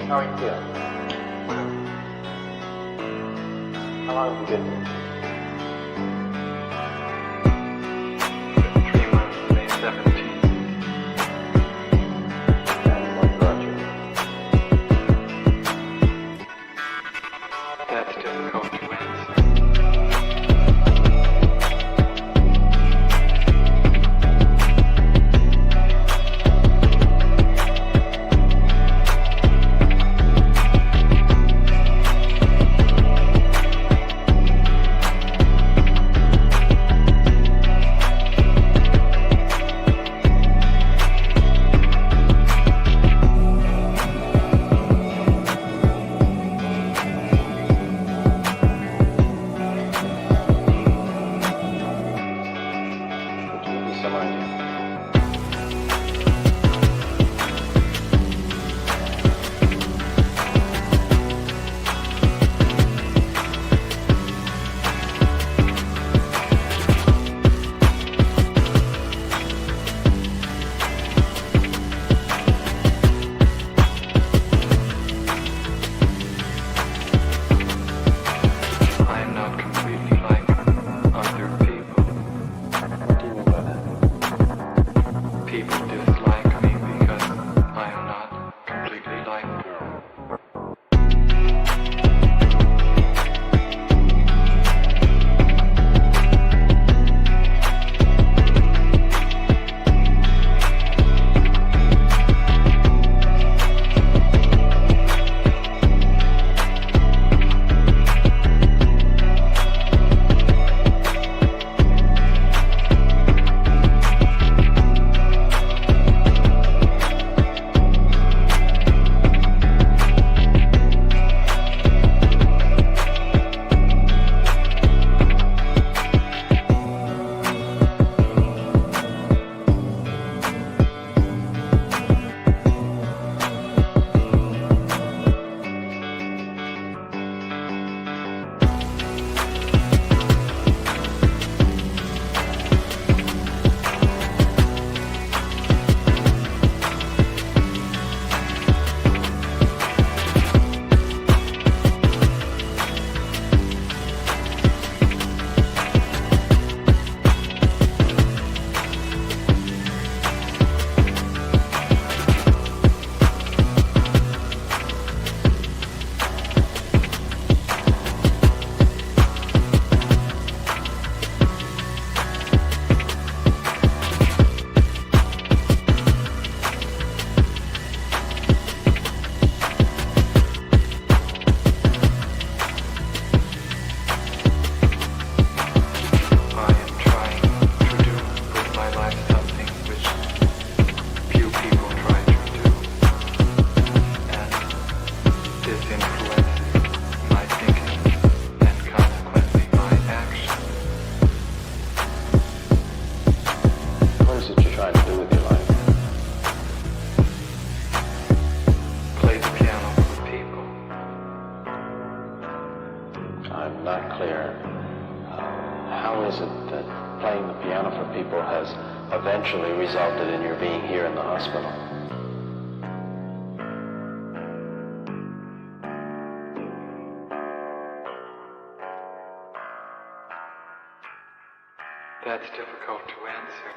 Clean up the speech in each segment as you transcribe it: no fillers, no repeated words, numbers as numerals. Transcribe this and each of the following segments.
How are you feeling? How long have you been here? 3 months, May 17th. And what brought you? That's difficult to answer. I'm not clear. How is it that playing the piano for people has eventually resulted in your being here in the hospital? That's difficult to answer.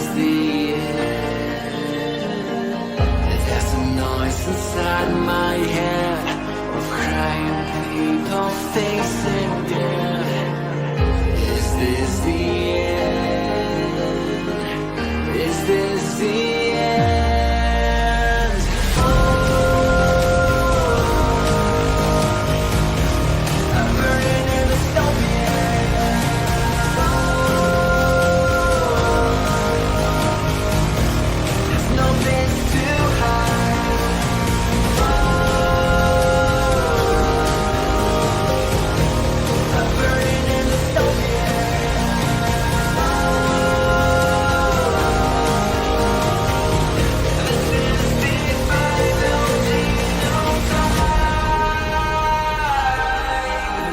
is the end. There's a noise inside my head of crying people facing death. Is this the end? Is this the end? Oh, I'm burning in the dystopian. There's no place to hide. I'm burning in the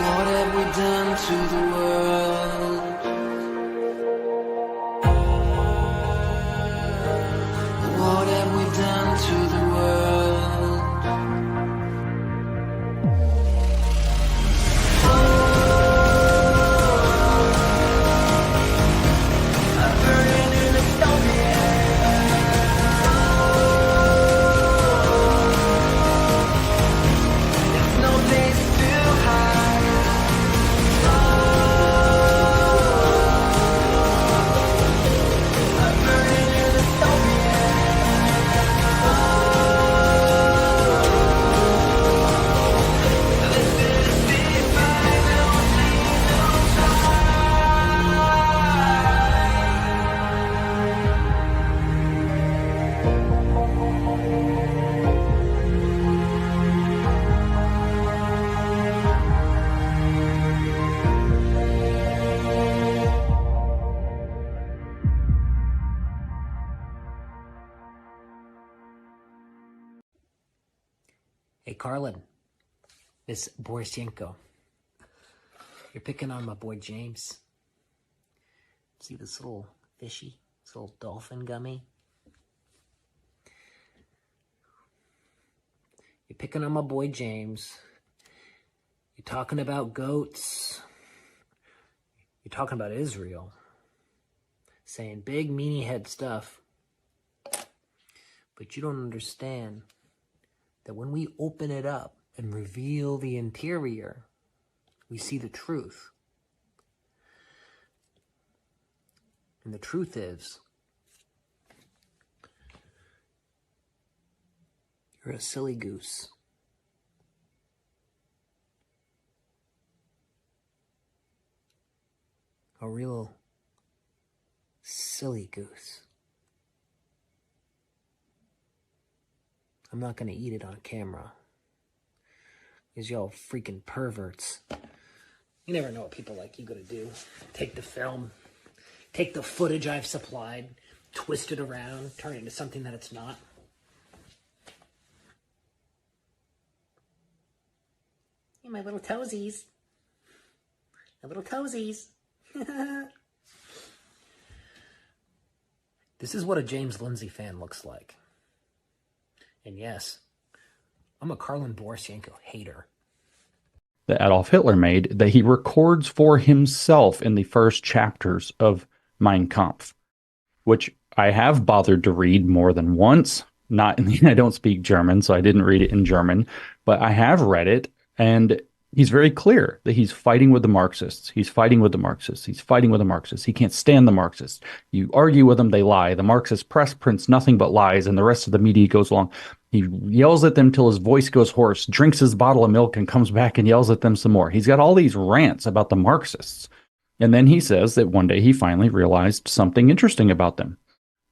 What have we done to the world? What have we done to the world? I'm burning in the There's no place to hide. I'm burning in the This is the final Hey, Karlyn, Miss Borysenko, you're picking on my boy James. See this little fishy, this little dolphin gummy? You're picking on my boy James. You're talking about goats. You're talking about Israel. Saying big, meanie head stuff. But you don't understand that when we open it up and reveal the interior, we see the truth. And the truth is, you're a silly goose. A real silly goose. I'm not gonna eat it on camera, because y'all freaking perverts. You never know what people like you gonna do. Take the film, take the footage I've supplied, twist it around, turn it into something that it's not. Hey, my little toesies. My little toesies. This is what a James Lindsay fan looks like. And yes, I'm a Karlyn Borysenko hater. That Adolf Hitler made that he records for himself in the first chapters of Mein Kampf, which I have bothered to read more than once. Not in the, I don't speak German, so I didn't read it in German, but I have read it, and he's very clear that he's fighting with the Marxists. He's fighting with the Marxists. He's fighting with the Marxists. He can't stand the Marxists. You argue with them, they lie. The Marxist press prints nothing but lies, and the rest of the media goes along. He yells at them till his voice goes hoarse, drinks his bottle of milk, and comes back and yells at them some more. He's got all these rants about the Marxists. And then he says that one day he finally realized something interesting about them.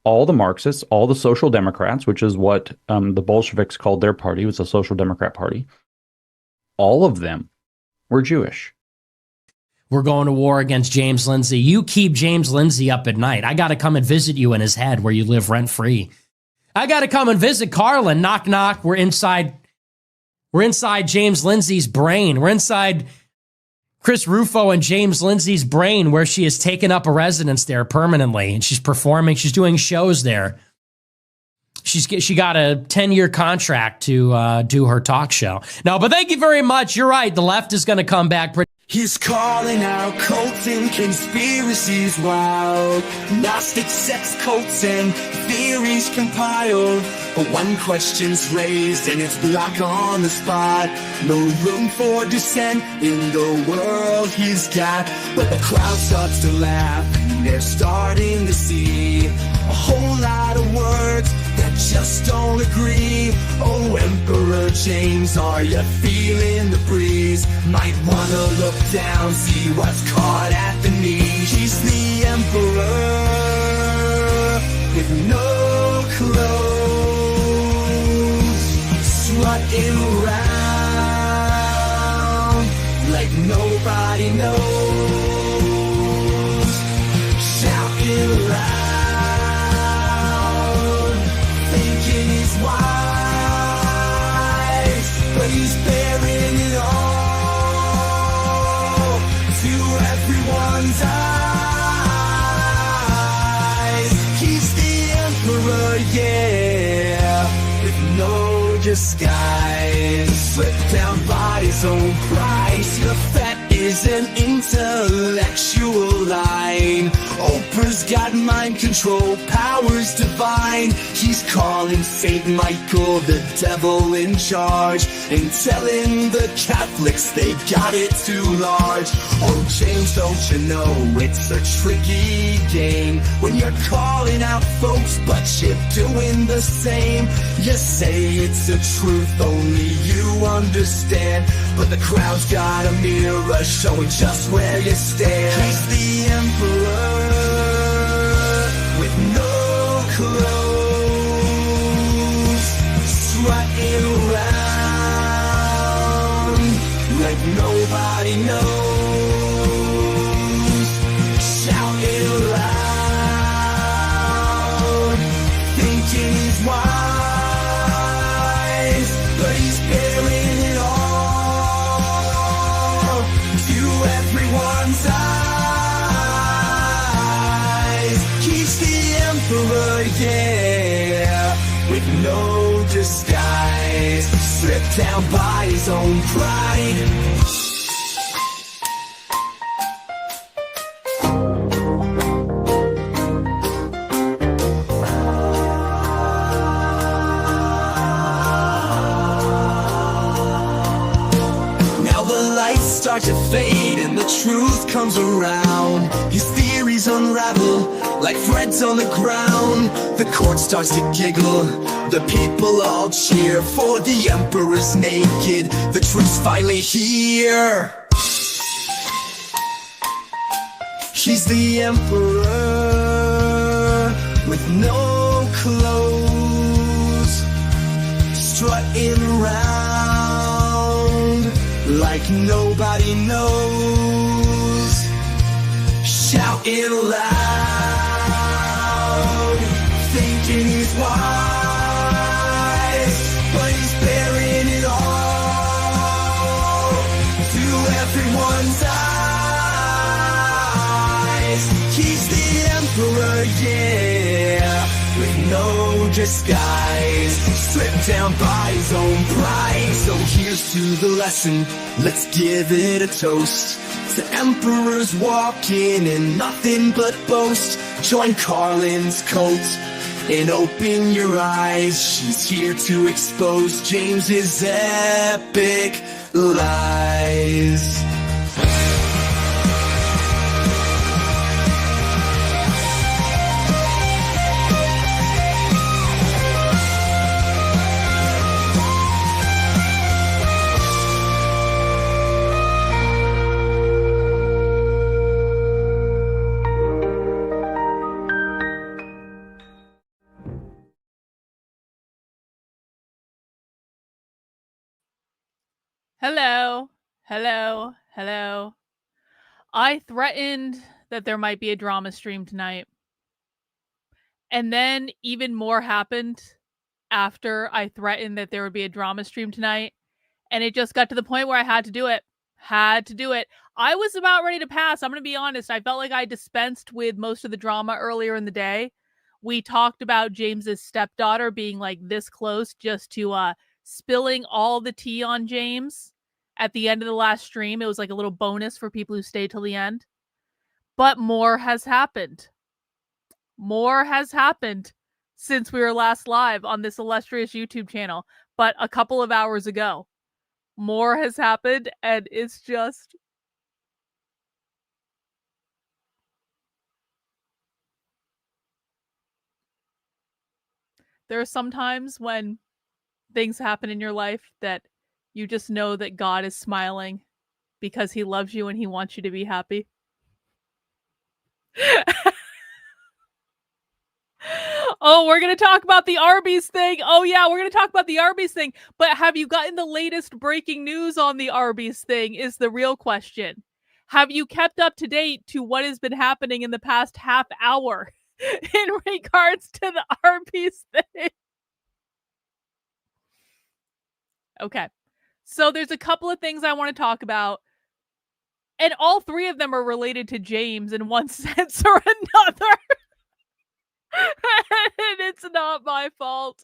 All the Marxists, all the Social Democrats, which is what the Bolsheviks called their party, was the Social Democrat Party, all of them were Jewish. We're going to war against James Lindsay. You keep James Lindsay up at night. I got to come and visit you in his head where you live rent-free. I got to come and visit Karlyn. Knock, knock. We're inside James Lindsay's brain. We're inside Chris Rufo and James Lindsay's brain, where she has taken up a residence there permanently, and she's performing. She's doing shows there. She got a 10-year contract to do her talk show. No, but thank you very much. You're right. The left is going to come back. He's calling out cults and conspiracies wild, Gnostic sex cults and theories compiled. But one question's raised and it's block on the spot. No room for dissent in the world he's got. But the crowd starts to laugh and they're starting to see a whole lot of words that just don't agree. Oh, Emperor James, are you feeling the breeze? Might wanna look down, see what's caught at the knees. He's the Emperor with no clothes, strutting around like nobody knows, shouting loud, thinking he's wise, but he's bearing it all to everyone's eyes. He's the Emperor, yeah, with no disguise, slipped down by his own price. The fat is an intellectual line. Oprah's got mind control, powers divine. He's calling Saint Michael the devil in charge and telling the Catholics they got it too large. Oh, James, don't you know it's a tricky game when you're calling out folks but you're doing the same. You say it's a truth only you understand, but the crowd's got a mirror showing just where you stand. He's the Emperor with no clothes, strutting around like nobody knows, shouting loud, thinking he's wise, but he's bearing it all to everyone's eyes. He's the Emperor, yeah, with no disguise, stripped down by his own pride. Start to fade and the truth comes around. His theories unravel like threads on the ground. The court starts to giggle, the people all cheer, for the Emperor's naked, the truth's finally here. He's the Emperor with no clothes, strutting around like nobody knows, shouting loud, thinking he's wise, but he's bearing it all to everyone's eyes. He's the Emperor, yeah, with no disguise, stripped down by his own pride. So here's to the lesson, let's give it a toast to emperors walking in nothing but boast. Join Karlyn's cult and open your eyes. She's here to expose James's epic lies. Hello, hello, hello. I threatened that there might be a drama stream tonight. And then even more happened after I threatened that there would be a drama stream tonight. And it just got to the point where I had to do it. I was about ready to pass. I'm going to be honest. I felt like I dispensed with most of the drama earlier in the day. We talked about James's stepdaughter being like this close just to spilling all the tea on James. at the end of the last stream. It was like a little bonus for people who stayed till the end. But more has happened. More has happened since we were last live on this illustrious YouTube channel, but a couple of hours ago. More has happened, and it's just... There are some times when things happen in your life that you just know that God is smiling because he loves you and he wants you to be happy. Oh, we're going to talk about the Arby's thing. Oh, yeah, we're going to talk about the Arby's thing. But have you gotten the latest breaking news on the Arby's thing is the real question. Have you kept up to date to what has been happening in the past half hour in regards to the Arby's thing? Okay. So there's a couple of things I want to talk about. And all three of them are related to James in one sense or another. And it's not my fault.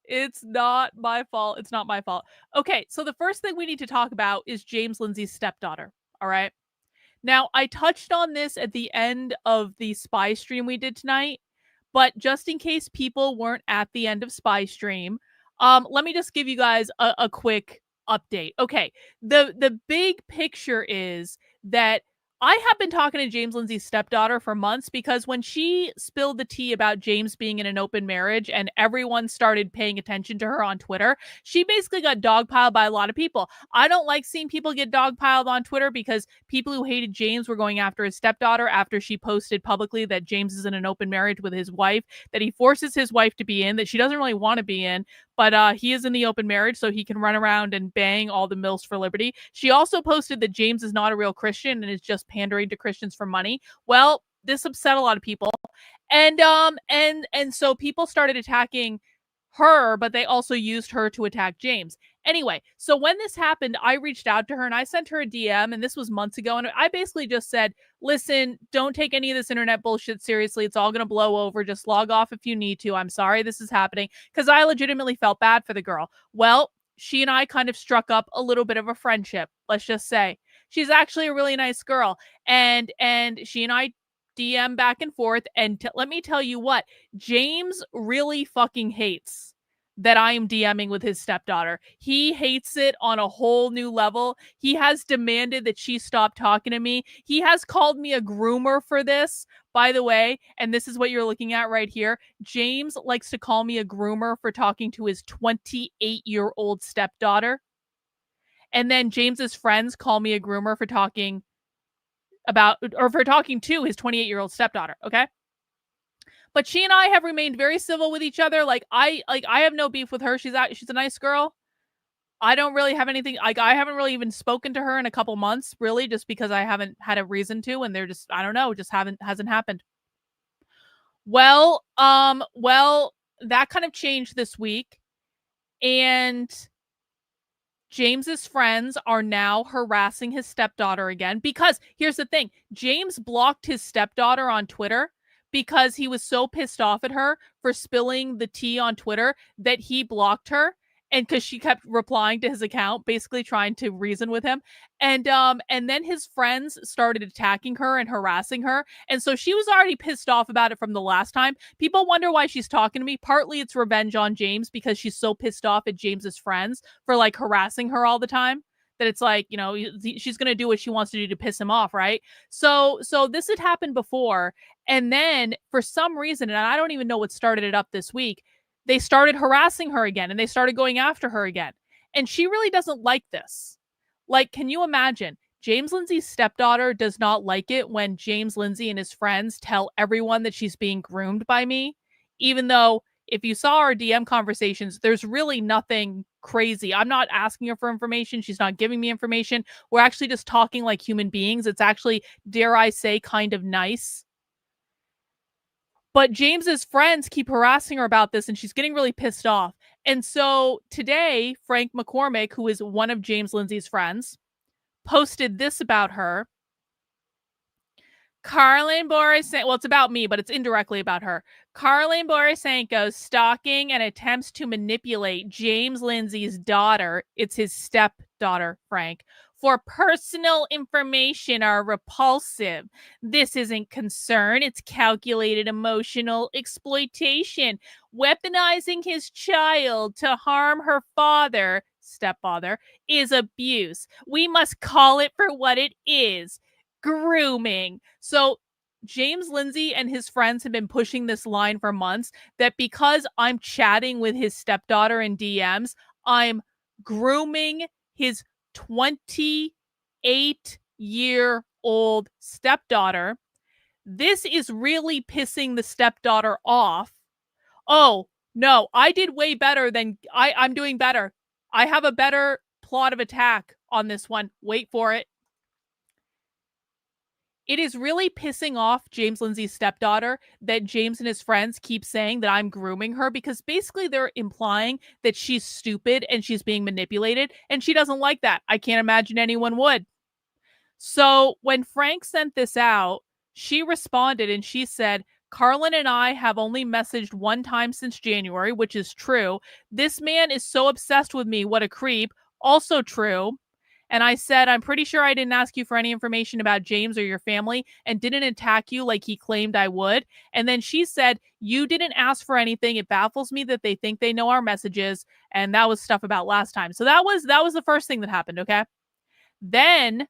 It's not my fault. It's not my fault. Okay, so the first thing we need to talk about is James Lindsay's stepdaughter. All right. Now, I touched on this at the end of the spy stream we did tonight, but just in case people weren't at the end of spy stream, let me just give you guys a quick update. Okay, the big picture is that I have been talking to James Lindsay's stepdaughter for months because when she spilled the tea about James being in an open marriage and everyone started paying attention to her on Twitter, she basically got dogpiled by a lot of people. I don't like seeing people get dogpiled on Twitter because people who hated James were going after his stepdaughter after she posted publicly that James is in an open marriage with his wife, that he forces his wife to be in, that she doesn't really want to be in, but he is in the open marriage so he can run around and bang all the milfs for liberty. She also posted that James is not a real Christian and is just pandering to Christians for money. Well, this upset a lot of people. And so people started attacking her, but they also used her to attack James. Anyway, so when this happened, I reached out to her and I sent her a DM, and this was months ago, and I basically just said, listen, don't take any of this internet bullshit seriously. It's all going to blow over. Just log off if you need to. I'm sorry this is happening, because I legitimately felt bad for the girl. Well, she and I kind of struck up a little bit of a friendship, let's just say. She's actually a really nice girl, and she and I DM back and forth, and let me tell you what, James really fucking hates that I am DMing with his stepdaughter. He hates it on a whole new level. He has demanded that she stop talking to me. He has called me a groomer for this, by the way, and this is what you're looking at right here. James likes to call me a groomer for talking to his 28-year-old stepdaughter. And then James's friends call me a groomer for talking to his 28-year-old stepdaughter, okay? But she and I have remained very civil with each other. I have no beef with her. She's a nice girl. I don't really have anything. I haven't really even spoken to her in a couple months, really, just because I haven't had a reason to, and they're just, I don't know, just hasn't happened. Well, that kind of changed this week, and James's friends are now harassing his stepdaughter again, because here's the thing. James blocked his stepdaughter on Twitter because he was so pissed off at her for spilling the tea on Twitter that he blocked her. And because she kept replying to his account, basically trying to reason with him. And then his friends started attacking her and harassing her. And so she was already pissed off about it from the last time. People wonder why she's talking to me. Partly it's revenge on James because she's so pissed off at James's friends for like harassing her all the time. That it's like, you know, she's going to do what she wants to do to piss him off, right? So this had happened before. And then for some reason, and I don't even know what started it up this week, they started harassing her again and they started going after her again. And she really doesn't like this. Like, can you imagine? James Lindsay's stepdaughter does not like it when James Lindsay and his friends tell everyone that she's being groomed by me, even though if you saw our DM conversations, there's really nothing crazy. I'm not asking her for information. She's not giving me information. We're actually just talking like human beings. It's actually, dare I say, kind of nice. But James's friends keep harassing her about this, and she's getting really pissed off. And so today, Frank McCormick, who is one of James Lindsay's friends, posted this about her. Karlyn Borysenko, well, it's about me, but it's indirectly about her. Karlyn Borysenko stalking and attempts to manipulate James Lindsay's daughter, it's his stepdaughter, Frank, for personal information are repulsive. This isn't concern, it's calculated emotional exploitation. Weaponizing his child to harm her father, stepfather, is abuse. We must call it for what it is. Grooming. So James Lindsay and his friends have been pushing this line for months that because I'm chatting with his stepdaughter in DMs, I'm grooming his 28-year-old stepdaughter. This is really pissing the stepdaughter off. Oh, no, I did way better than I'm doing better. I have a better plot of attack on this one. Wait for it. It is really pissing off James Lindsay's stepdaughter that James and his friends keep saying that I'm grooming her, because basically they're implying that she's stupid and she's being manipulated, and she doesn't like that. I can't imagine anyone would. So when Frank sent this out, she responded and she said, Karlyn and I have only messaged one time since January, which is true. This man is so obsessed with me. What a creep. Also true. And I said, I'm pretty sure I didn't ask you for any information about James or your family and didn't attack you like he claimed I would. And then she said, you didn't ask for anything. It baffles me that they think they know our messages. And that was stuff about last time. So that was the first thing that happened, okay? Then,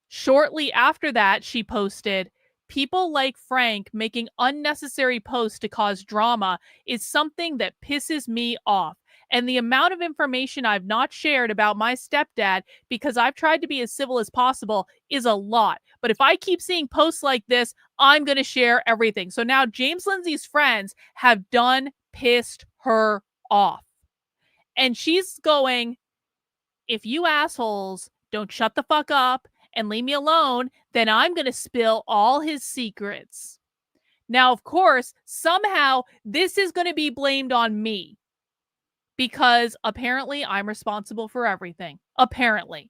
shortly after that, she posted, people like Frank making unnecessary posts to cause drama is something that pisses me off. And the amount of information I've not shared about my stepdad, because I've tried to be as civil as possible, is a lot. But if I keep seeing posts like this, I'm going to share everything. So now James Lindsay's friends have done pissed her off. And she's going, if you assholes don't shut the fuck up and leave me alone, then I'm going to spill all his secrets. Now, of course, somehow this is going to be blamed on me, because apparently I'm responsible for everything. Apparently.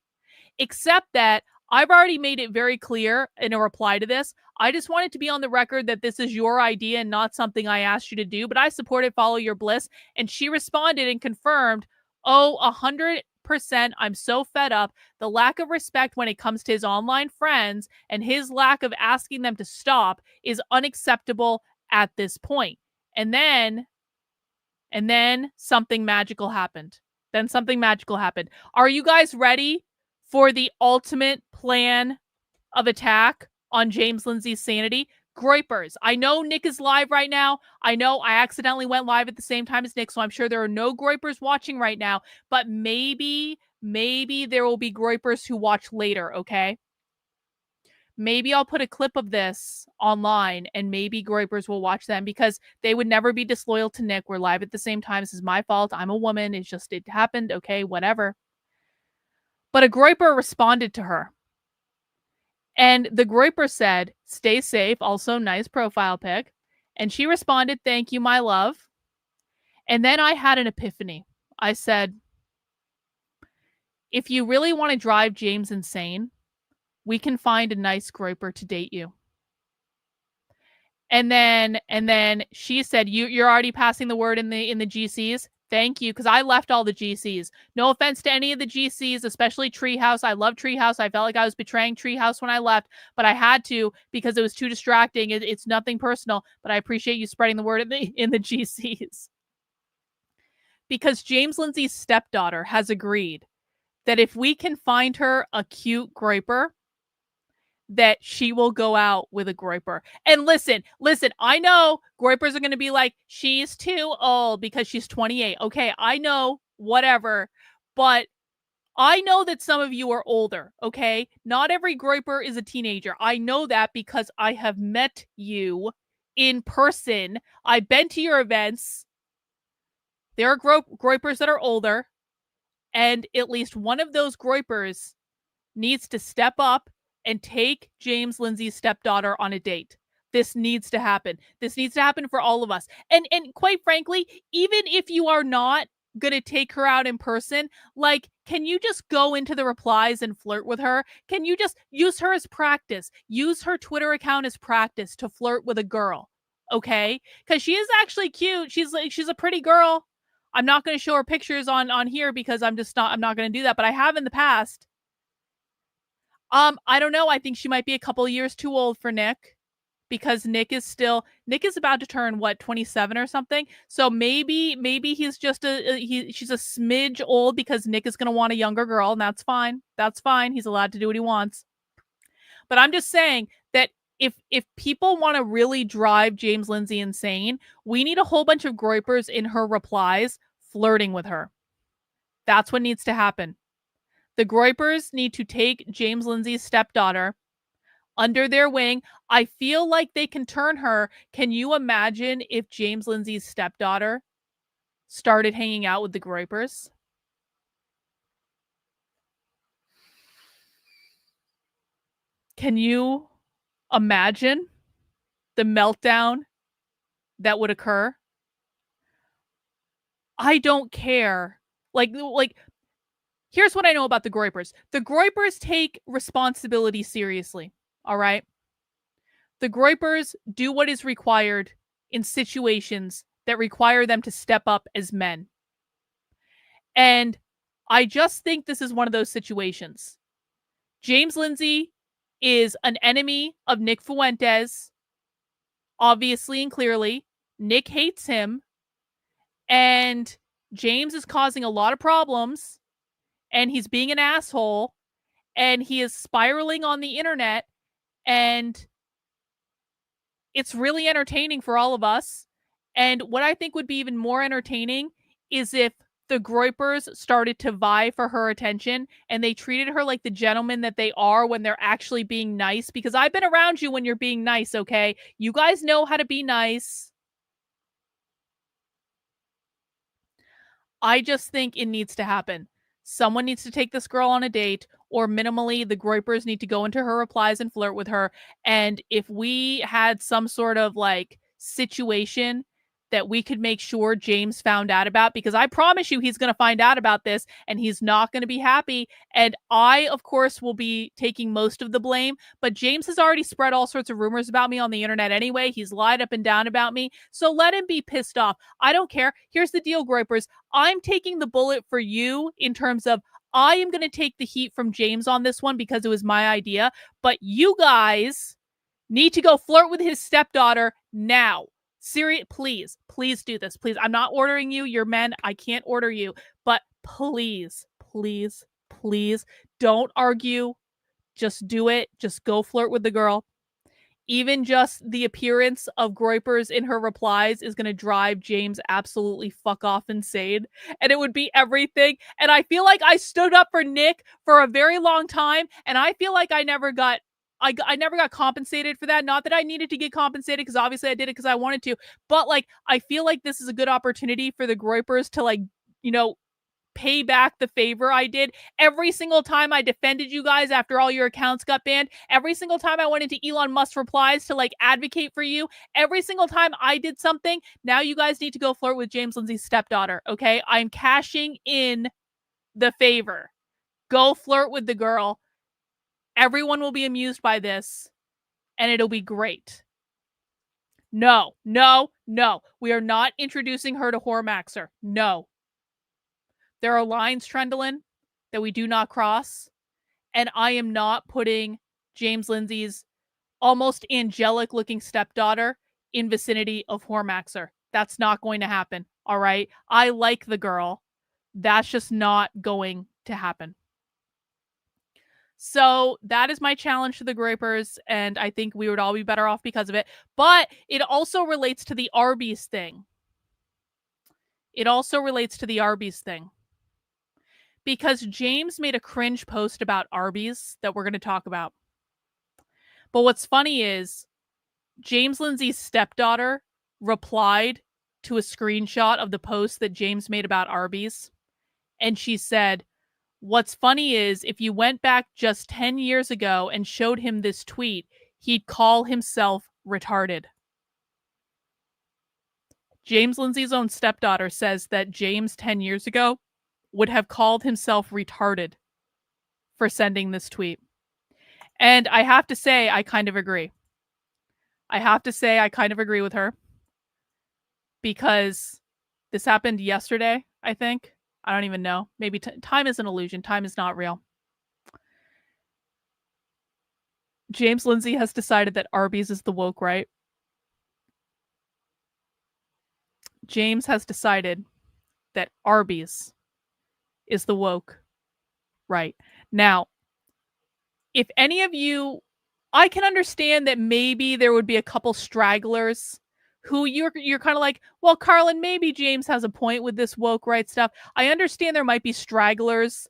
Except that I've already made it very clear in a reply to this. I just wanted to be on the record that this is your idea and not something I asked you to do, but I support it, follow your bliss. And she responded and confirmed, 100%, I'm so fed up. The lack of respect when it comes to his online friends and his lack of asking them to stop is unacceptable at this point. And then something magical happened. Are you guys ready for the ultimate plan of attack on James Lindsay's sanity? Groypers. I know Nick is live right now. I know I accidentally went live at the same time as Nick, so I'm sure there are no Groypers watching right now, but maybe there will be Groypers who watch later, okay? Maybe I'll put a clip of this online and maybe Groypers will watch them, because they would never be disloyal to Nick. We're live at the same time. This is my fault. I'm a woman. It happened. Okay, whatever. But a Groyper responded to her. And the Groyper said, stay safe. Also, nice profile pic. And she responded, thank you, my love. And then I had an epiphany. I said, if you really want to drive James insane, we can find a nice Groyper to date you. And then she said, you're already passing the word in the GCs. Thank you, because I left all the GCs. No offense to any of the GCs, especially Treehouse. I love Treehouse. I felt like I was betraying Treehouse when I left, but I had to because it was too distracting. It's nothing personal, but I appreciate you spreading the word in the GCs. Because James Lindsay's stepdaughter has agreed that if we can find her a cute Groyper, that she will go out with a Groyper. And listen, I know Groypers are going to be like, she's too old because she's 28. Okay, I know, whatever. But I know that some of you are older, okay? Not every Groyper is a teenager. I know that because I have met you in person. I've been to your events. There are Groypers that are older. And at least one of those Groypers needs to step up and take James Lindsay's stepdaughter on a date. This needs to happen. This needs to happen for all of us. And quite frankly, even if you are not going to take her out in person, like, can you just go into the replies and flirt with her? Can you just use her as practice? Use her Twitter account as practice to flirt with a girl, okay? Because she is actually cute. She's a pretty girl. I'm not going to show her pictures on here because I'm not going to do that, but I have in the past. I don't know. I think she might be a couple years too old for Nick, because Nick is about to turn, what, 27 or something. So maybe he's just she's a smidge old, because Nick is going to want a younger girl, and that's fine. That's fine. He's allowed to do what he wants. But I'm just saying that if people want to really drive James Lindsay insane, we need a whole bunch of groypers in her replies flirting with her. That's what needs to happen. The groypers need to take James Lindsay's stepdaughter under their wing. I feel like they can turn her. Can you imagine if James Lindsay's stepdaughter started hanging out with the groypers? Can you imagine the meltdown that would occur? I don't care. Like, here's what I know about the groypers. The groypers take responsibility seriously. All right. The groypers do what is required in situations that require them to step up as men. And I just think this is one of those situations. James Lindsay is an enemy of Nick Fuentes, obviously and clearly. Nick hates him. And James is causing a lot of problems. And he's being an asshole. And he is spiraling on the internet. And it's really entertaining for all of us. And what I think would be even more entertaining is if the groypers started to vie for her attention and they treated her like the gentlemen that they are when they're actually being nice. Because I've been around you when you're being nice, okay? You guys know how to be nice. I just think it needs to happen. Someone needs to take this girl on a date, or minimally the groypers need to go into her replies and flirt with her. And if we had some sort of like situation that we could make sure James found out about, because I promise you he's going to find out about this and he's not going to be happy. And I, of course, will be taking most of the blame, but James has already spread all sorts of rumors about me on the internet anyway. He's lied up and down about me. So let him be pissed off. I don't care. Here's the deal, groypers. I'm taking the bullet for you in terms of I am going to take the heat from James on this one because it was my idea, but you guys need to go flirt with his stepdaughter now. Please do this. Please. I'm not ordering you. You're men. I can't order you. But please don't argue. Just do it. Just go flirt with the girl. Even just the appearance of groypers in her replies is going to drive James absolutely fuck off insane. And it would be everything. And I feel like I stood up for Nick for a very long time. And I feel like I never got compensated for that. Not that I needed to get compensated, because obviously I did it because I wanted to. But like, I feel like this is a good opportunity for the groypers to, like, you know, pay back the favor I did. Every single time I defended you guys after all your accounts got banned, every single time I went into Elon Musk replies to like advocate for you, every single time I did something, now you guys need to go flirt with James Lindsay's stepdaughter. Okay. I'm cashing in the favor. Go flirt with the girl. Everyone will be amused by this, and it'll be great. No. We are not introducing her to Hormaxer. No. There are lines, Trendlin, that we do not cross, and I am not putting James Lindsay's almost angelic-looking stepdaughter in vicinity of Hormaxer. That's not going to happen, all right? I like the girl. That's just not going to happen. So that is my challenge to the groypers, and I think we would all be better off because of it. But it also relates to the Arby's thing. Because James made a cringe post about Arby's that we're going to talk about. But what's funny is James Lindsay's stepdaughter replied to a screenshot of the post that James made about Arby's. And she said, "What's funny is if you went back just 10 years ago and showed him this tweet, he'd call himself retarded." James Lindsay's own stepdaughter says that James 10 years ago would have called himself retarded for sending this tweet. And I have to say, I kind of agree. I have to say, I kind of agree with her. Because this happened yesterday, I think. I don't even know. Maybe time is an illusion. Time is not real. James Lindsay has decided that Arby's is the woke right. James has decided that Arby's is the woke right. Now, if any of you, I can understand that maybe there would be a couple stragglers who you're kind of like, well, Karlyn, maybe James has a point with this woke right stuff. I understand there might be stragglers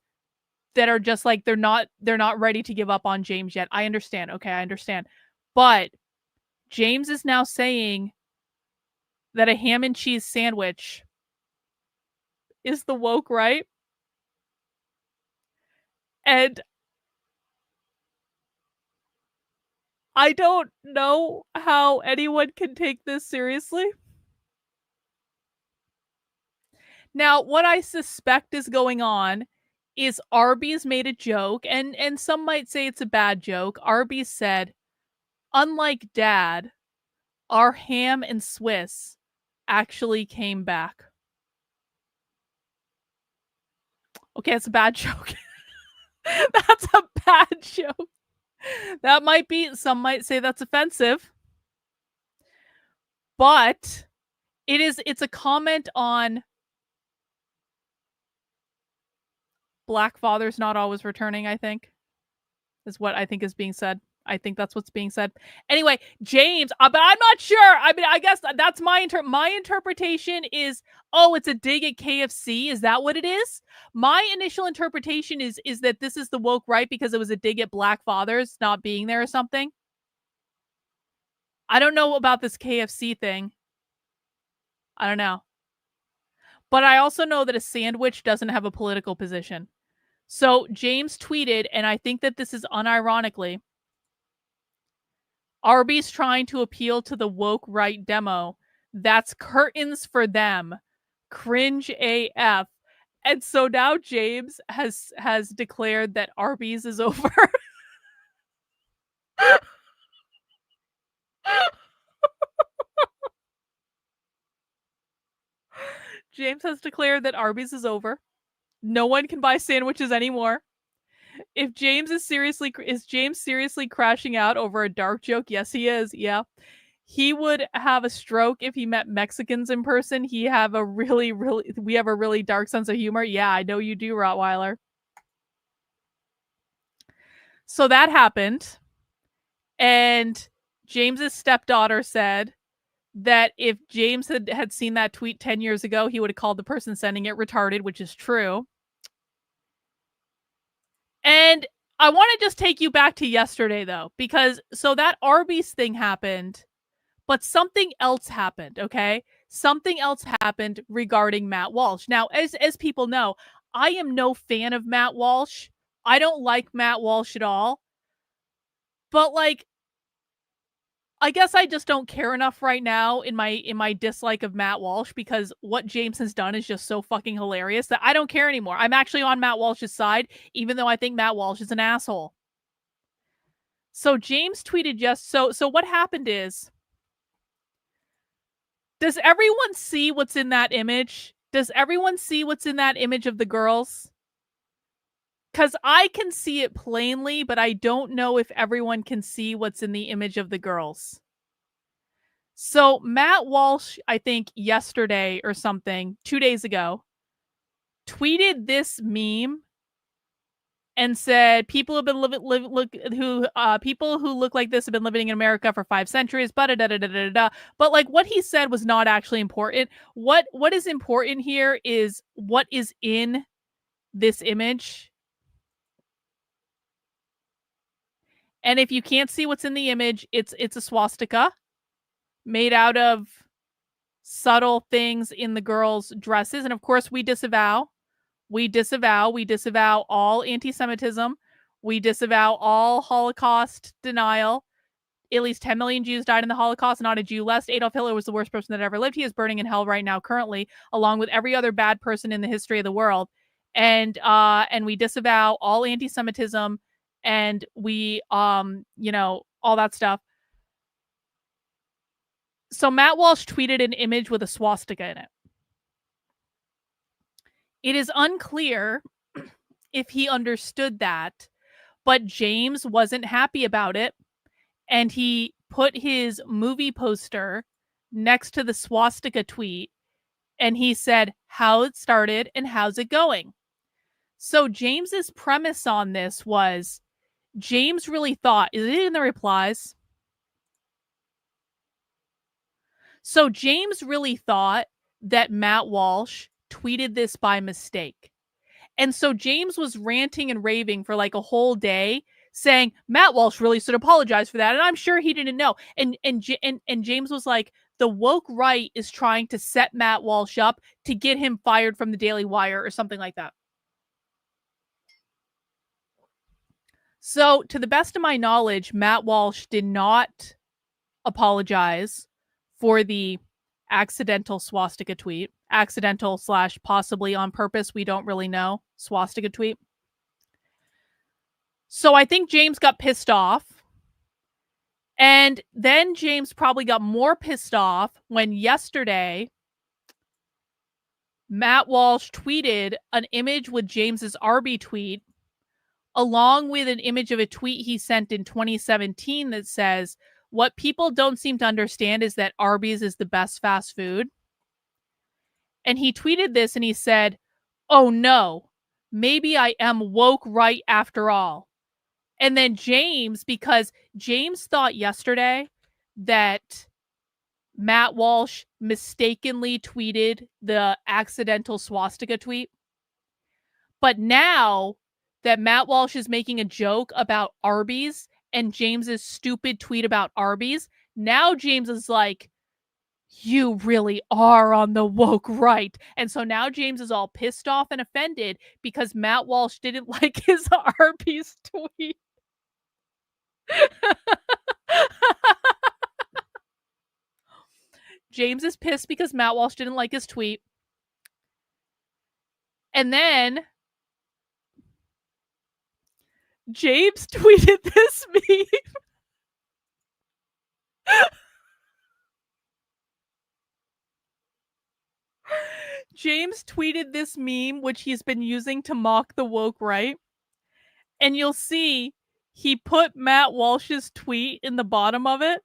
that are just like they're not ready to give up on James yet. I understand. Okay, I understand. But James is now saying that a ham and cheese sandwich is the woke right. And I don't know how anyone can take this seriously. Now, what I suspect is going on is Arby's made a joke, and some might say it's a bad joke. Arby's said, unlike Dad, our ham and Swiss actually came back. Okay, it's a bad joke. That's a bad joke. That might be, some might say that's offensive. But it's a comment on Black fathers not always returning, I think, is what I think is being said. I think that's what's being said. Anyway, James, but I'm not sure. I mean, I guess that's my interpretation is, oh, it's a dig at KFC. Is that what it is? My initial interpretation is that this is the woke right because it was a dig at Black fathers not being there or something. I don't know about this KFC thing. I don't know. But I also know that a sandwich doesn't have a political position. So James tweeted, and I think that this is unironically, Arby's trying to appeal to the woke right demo. That's curtains for them. Cringe AF. And so now James has declared that Arby's is over. James has declared that Arby's is over. No one can buy sandwiches anymore. If James is James seriously crashing out over a dark joke? Yes, he is. Yeah. He would have a stroke if he met Mexicans in person. We have a really dark sense of humor. Yeah, I know you do, Rottweiler. So that happened. And James's stepdaughter said that if James had seen that tweet 10 years ago, he would have called the person sending it retarded, which is true. And I want to just take you back to yesterday, though, because so that Arby's thing happened, but something else happened, okay? Something else happened regarding Matt Walsh. Now, as people know, I am no fan of Matt Walsh. I don't like Matt Walsh at all. But, like, I guess I just don't care enough right now in my dislike of Matt Walsh because what James has done is just so fucking hilarious that I don't care anymore. I'm actually on Matt Walsh's side, even though I think Matt Walsh is an asshole. So James tweeted so what happened is, does everyone see what's in that image? Does everyone see what's in that image of the girls? Because I can see it plainly, but I don't know if everyone can see what's in the image of the girls. So Matt Walsh, I think yesterday or something, 2 days ago, tweeted this meme and said people have been people who look like this have been living in America for 5 centuries. But like what he said was not actually important. What is important here is what is in this image. And if you can't see what's in the image, it's a swastika made out of subtle things in the girls' dresses. And of course, we disavow all anti-Semitism. We disavow all Holocaust denial. At least 10 million Jews died in the Holocaust, not a Jew less. Adolf Hitler was the worst person that ever lived. He is burning in hell right now currently, along with every other bad person in the history of the world. and we disavow all anti-Semitism, and we all that stuff. So Matt Walsh tweeted an image with a swastika in it. It is unclear if he understood that, but James wasn't happy about it, and he put his movie poster next to the swastika tweet, and he said how it started and how's it going. So James's premise on this was, James really thought, is it in the replies? So James really thought that Matt Walsh tweeted this by mistake. And so James was ranting and raving for like a whole day, saying Matt Walsh really should apologize for that, and I'm sure he didn't know. And James was like, the woke right is trying to set Matt Walsh up to get him fired from the Daily Wire or something like that. So, to the best of my knowledge, Matt Walsh did not apologize for the accidental swastika tweet. Accidental / possibly on purpose, we don't really know, swastika tweet. So I think James got pissed off. And then James probably got more pissed off when yesterday Matt Walsh tweeted an image with James's Arby tweet, along with an image of a tweet he sent in 2017 that says, what people don't seem to understand is that Arby's is the best fast food. And he tweeted this and he said, oh no, maybe I am woke right after all. And then James, because James thought yesterday that Matt Walsh mistakenly tweeted the accidental swastika tweet. But now that Matt Walsh is making a joke about Arby's and James's stupid tweet about Arby's, now James is like, you really are on the woke right. And so now James is all pissed off and offended because Matt Walsh didn't like his Arby's tweet. James is pissed because Matt Walsh didn't like his tweet. And then James tweeted this meme. James tweeted this meme, which he's been using to mock the woke right. And you'll see he put Matt Walsh's tweet in the bottom of it.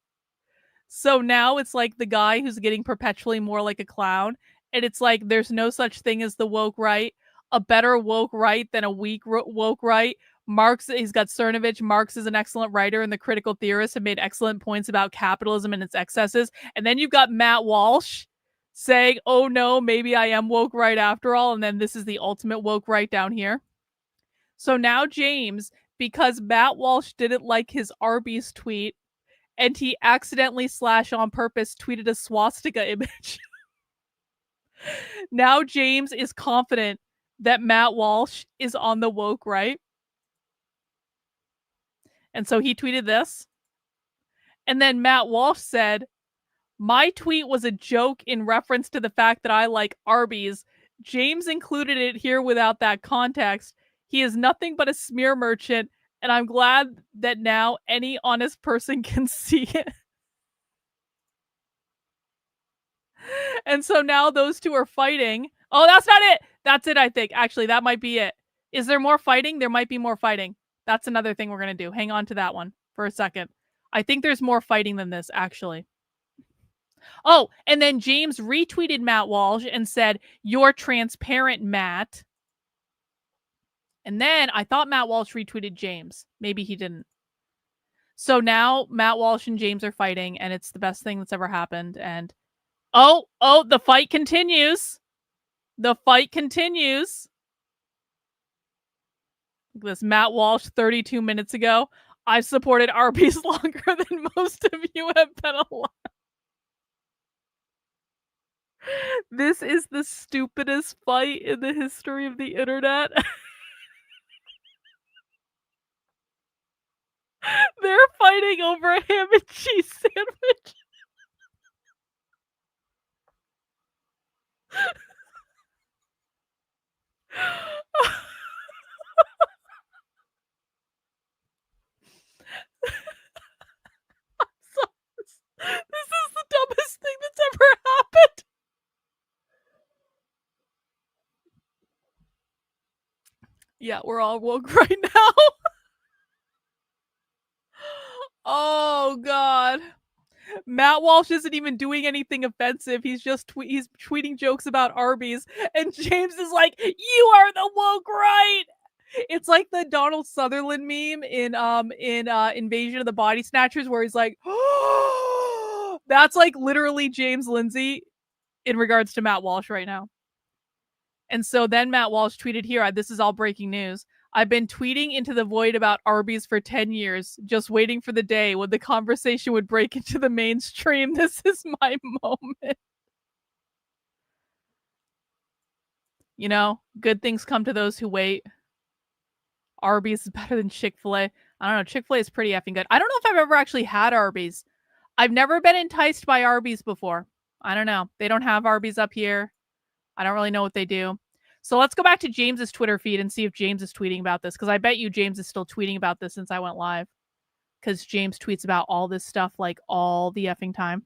So now it's like the guy who's getting perpetually more like a clown. And it's like, there's no such thing as the woke right. A better woke right than a weak woke right. Marx, he's got Cernovich. Marx is an excellent writer and the critical theorist have made excellent points about capitalism and its excesses. And then you've got Matt Walsh saying, oh no, maybe I am woke right after all. And then this is the ultimate woke right down here. So now James, because Matt Walsh didn't like his Arby's tweet, and he accidentally / on purpose tweeted a swastika image. Now James is confident that Matt Walsh is on the woke right. And so he tweeted this. And then Matt Walsh said, my tweet was a joke in reference to the fact that I like Arby's. James included it here without that context. He is nothing but a smear merchant, and I'm glad that now any honest person can see it. And so now those two are fighting. Oh, that's not it. That's it, I think. Actually, that might be it. Is there more fighting? There might be more fighting. That's another thing we're going to do. Hang on to that one for a second. I think there's more fighting than this, actually. Oh, and then James retweeted Matt Walsh and said, you're transparent, Matt. And then I thought Matt Walsh retweeted James. Maybe he didn't. So now Matt Walsh and James are fighting, and it's the best thing that's ever happened. And oh, the fight continues. The fight continues. Look at this. Matt Walsh, 32 minutes ago. I've supported Arby's longer than most of you have been alive. This is the stupidest fight in the history of the internet. They're fighting over a ham and cheese sandwich. Yeah, we're all woke right now. Oh God. Matt Walsh isn't even doing anything offensive. He's just he's tweeting jokes about Arby's, and James is like, "You are the woke right." It's like the Donald Sutherland meme in Invasion of the Body Snatchers, where he's like, "Oh," that's like literally James Lindsay in regards to Matt Walsh right now. And so then Matt Walsh tweeted here, this is all breaking news. I've been tweeting into the void about Arby's for 10 years, just waiting for the day when the conversation would break into the mainstream. This is my moment. You know, good things come to those who wait. Arby's is better than Chick-fil-A. I don't know. Chick-fil-A is pretty effing good. I don't know if I've ever actually had Arby's. I've never been enticed by Arby's before. I don't know. They don't have Arby's up here. I don't really know what they do. So let's go back to James's Twitter feed and see if James is tweeting about this, because I bet you James is still tweeting about this since I went live, because James tweets about all this stuff like all the effing time.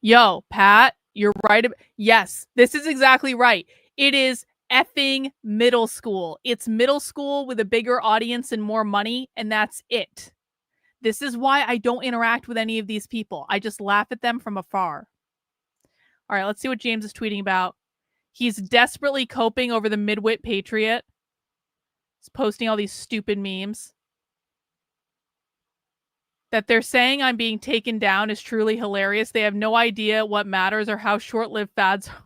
Yo, Pat, you're right. Yes, this is exactly right. It is effing middle school. It's middle school with a bigger audience and more money, and that's it. This is why I don't interact with any of these people. I just laugh at them from afar. All right, let's see what James is tweeting about. He's desperately coping over the midwit patriot. He's posting all these stupid memes. That they're saying I'm being taken down is truly hilarious. They have no idea what matters or how short-lived fads are.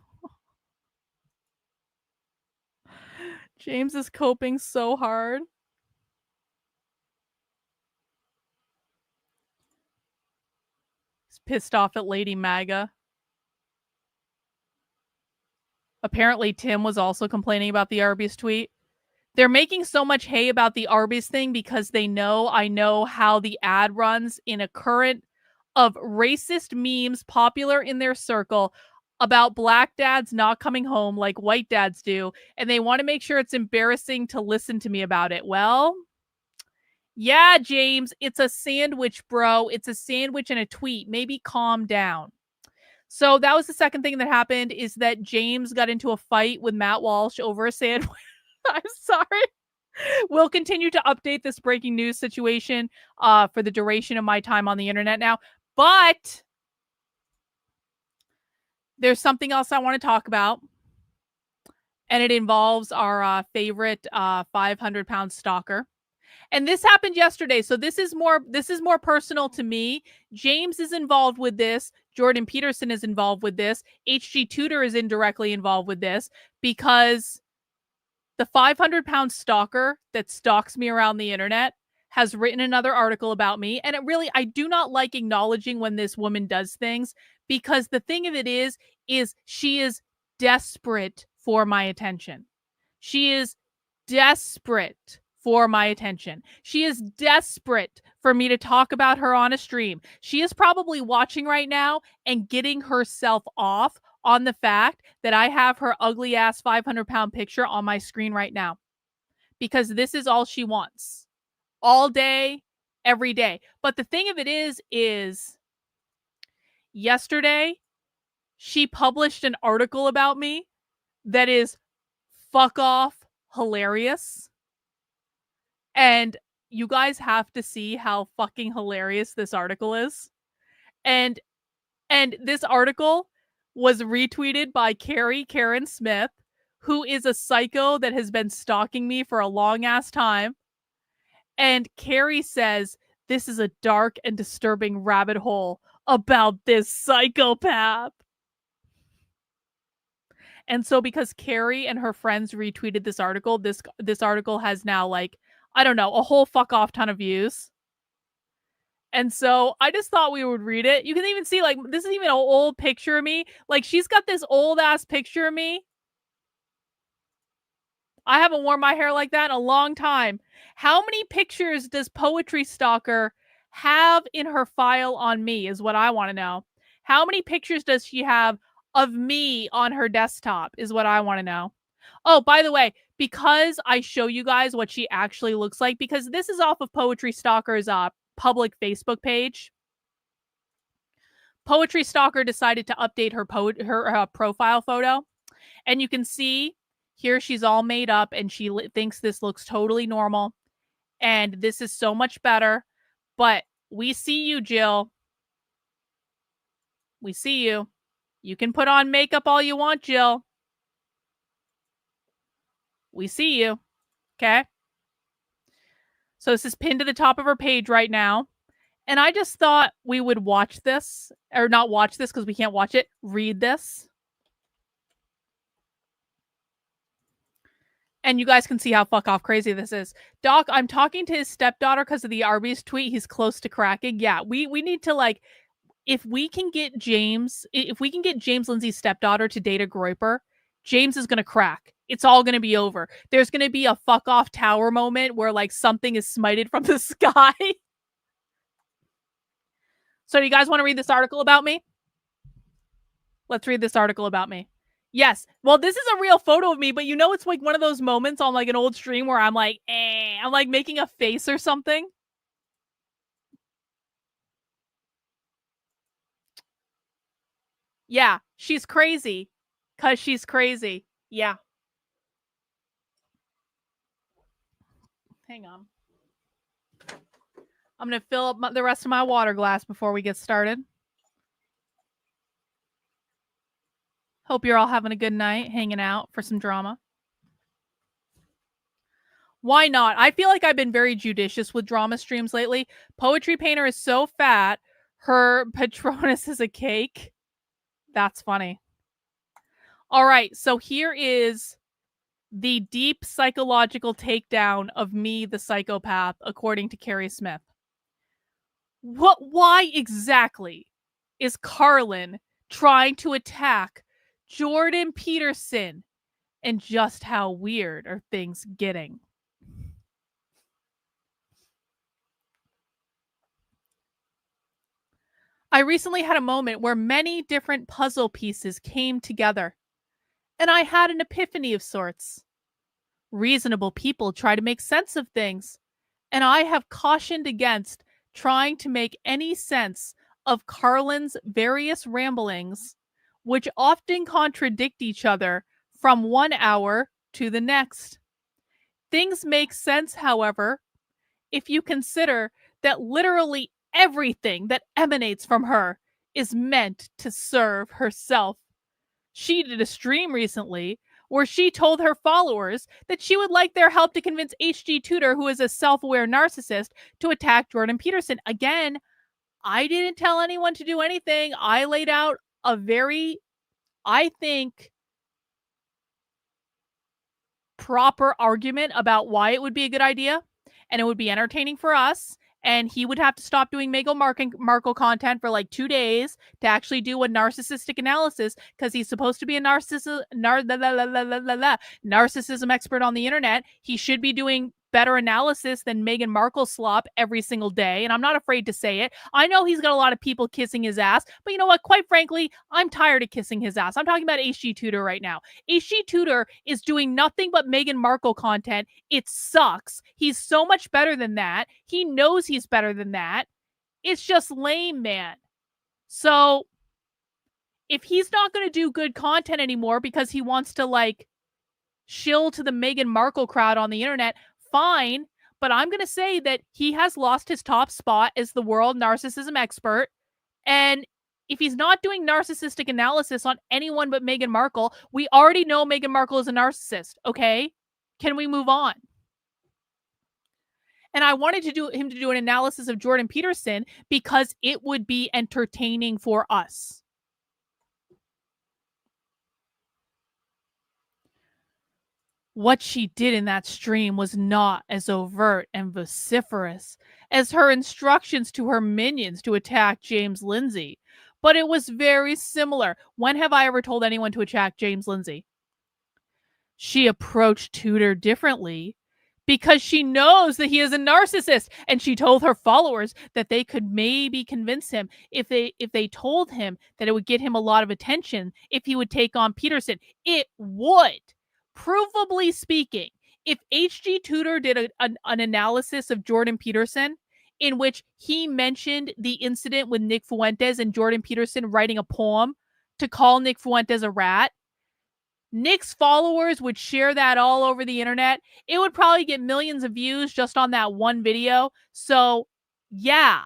James is coping so hard. He's pissed off at Lady MAGA. Apparently, Tim was also complaining about the Arby's tweet. They're making so much hay about the Arby's thing because they know I know how the ad runs in a current of racist memes popular in their circle about black dads not coming home like white dads do, and they want to make sure it's embarrassing to listen to me about it. Well, yeah, James, it's a sandwich, bro. It's a sandwich and a tweet. Maybe calm down. So that was the second thing that happened, is that James got into a fight with Matt Walsh over a sandwich. I'm sorry. We'll continue to update this breaking news situation for the duration of my time on the internet now. But there's something else I want to talk about. And it involves our favorite 500-pound stalker. And this happened yesterday. So this is more personal to me. James is involved with this. Jordan Peterson is involved with this. HG Tudor is indirectly involved with this, because the 500-pound stalker that stalks me around the internet has written another article about me. And I do not like acknowledging when this woman does things, because the thing of it is she is desperate for my attention. She is desperate for my attention. She is desperate for me to talk about her on a stream. She is probably watching right now and getting herself off on the fact that I have her ugly ass 500-pound picture on my screen right now, because this is all she wants all day, every day. But the thing of it is yesterday she published an article about me that is fuck off hilarious. And you guys have to see how fucking hilarious this article is. And this article was retweeted by Karen Smith, who is a psycho that has been stalking me for a long ass time. And Carrie says, this is a dark and disturbing rabbit hole about this psychopath. And so because Carrie and her friends retweeted this article, this article has now, like, I don't know, a whole fuck off ton of views. And so I just thought we would read it. You can even see, like, this is even an old picture of me. Like, she's got this old ass picture of me. I haven't worn my hair like that in a long time. How many pictures does Poetry Stalker have in her file on me is what I want to know. How many pictures does she have of me on her desktop is what I want to know. Oh, by the way, because I show you guys what she actually looks like, because this is off of Poetry Stalker's public Facebook page. Poetry Stalker decided to update her profile photo, and you can see Here she's all made up and she thinks this looks totally normal. And this is so much better. But we see you, Jill. We see you. You can put on makeup all you want, Jill. We see you. Okay? So this is pinned to the top of her page right now. And I just thought we would watch this. Or not watch this because we can't watch it. Read this. And you guys can see how fuck off crazy this is. Doc, I'm talking to his stepdaughter because of the Arby's tweet. He's close to cracking. Yeah, we need to, like, if we can get James Lindsay's stepdaughter to date a groyper, James is going to crack. It's all going to be over. There's going to be a fuck off tower moment where, like, something is smited from the sky. So do you guys want to read this article about me? Let's read this article about me. Yes. Well, this is a real photo of me, but you know, it's like one of those moments on like an old stream where I'm like, I'm like making a face or something. Yeah, she's crazy. 'Cause she's crazy. Yeah. Hang on. I'm going to fill up the rest of my water glass before we get started. Hope you're all having a good night, hanging out for some drama. Why not? I feel like I've been very judicious with drama streams lately. Poetry Painter is so fat, her Patronus is a cake. That's funny. All right, so here is the deep psychological takedown of me, the psychopath, according to Carrie Smith. Why exactly is Karlyn trying to attack Jordan Peterson, and just how weird are things getting? I recently had a moment where many different puzzle pieces came together, and I had an epiphany of sorts. Reasonable people try to make sense of things, and I have cautioned against trying to make any sense of Karlyn's various ramblings, which often contradict each other from 1 hour to the next. Things make sense, however, if you consider that literally everything that emanates from her is meant to serve herself. She did a stream recently where she told her followers that she would like their help to convince HG Tudor, who is a self-aware narcissist, to attack Jordan Peterson. Again, I didn't tell anyone to do anything. I laid out a very, I think, proper argument about why it would be a good idea, and it would be entertaining for us. And he would have to stop doing Meghan Markle content for like 2 days to actually do a narcissistic analysis, because he's supposed to be a narcissism expert on the internet. He should be doing better analysis than Meghan Markle slop every single day. And I'm not afraid to say it. I know he's got a lot of people kissing his ass, but you know what? Quite frankly, I'm tired of kissing his ass. I'm talking about HG Tudor right now. HG Tudor is doing nothing but Meghan Markle content. It sucks. He's so much better than that. He knows he's better than that. It's just lame, man. So if he's not going to do good content anymore because he wants to like shill to the Meghan Markle crowd on the internet, fine. But I'm going to say that he has lost his top spot as the world narcissism expert. And if he's not doing narcissistic analysis on anyone but Meghan Markle, we already know Meghan Markle is a narcissist, okay? Can we move on? And I wanted him to do an analysis of Jordan Peterson because it would be entertaining for us. What she did in that stream was not as overt and vociferous as her instructions to her minions to attack James Lindsay, but it was very similar. When have I ever told anyone to attack James Lindsay? She approached Tudor differently because she knows that he is a narcissist, and she told her followers that they could maybe convince him if they told him that it would get him a lot of attention if he would take on Peterson. It would. Provably speaking, if HG Tudor did an analysis of Jordan Peterson in which he mentioned the incident with Nick Fuentes and Jordan Peterson writing a poem to call Nick Fuentes a rat, Nick's followers would share that all over the internet. It would probably get millions of views just on that one video. So, yeah.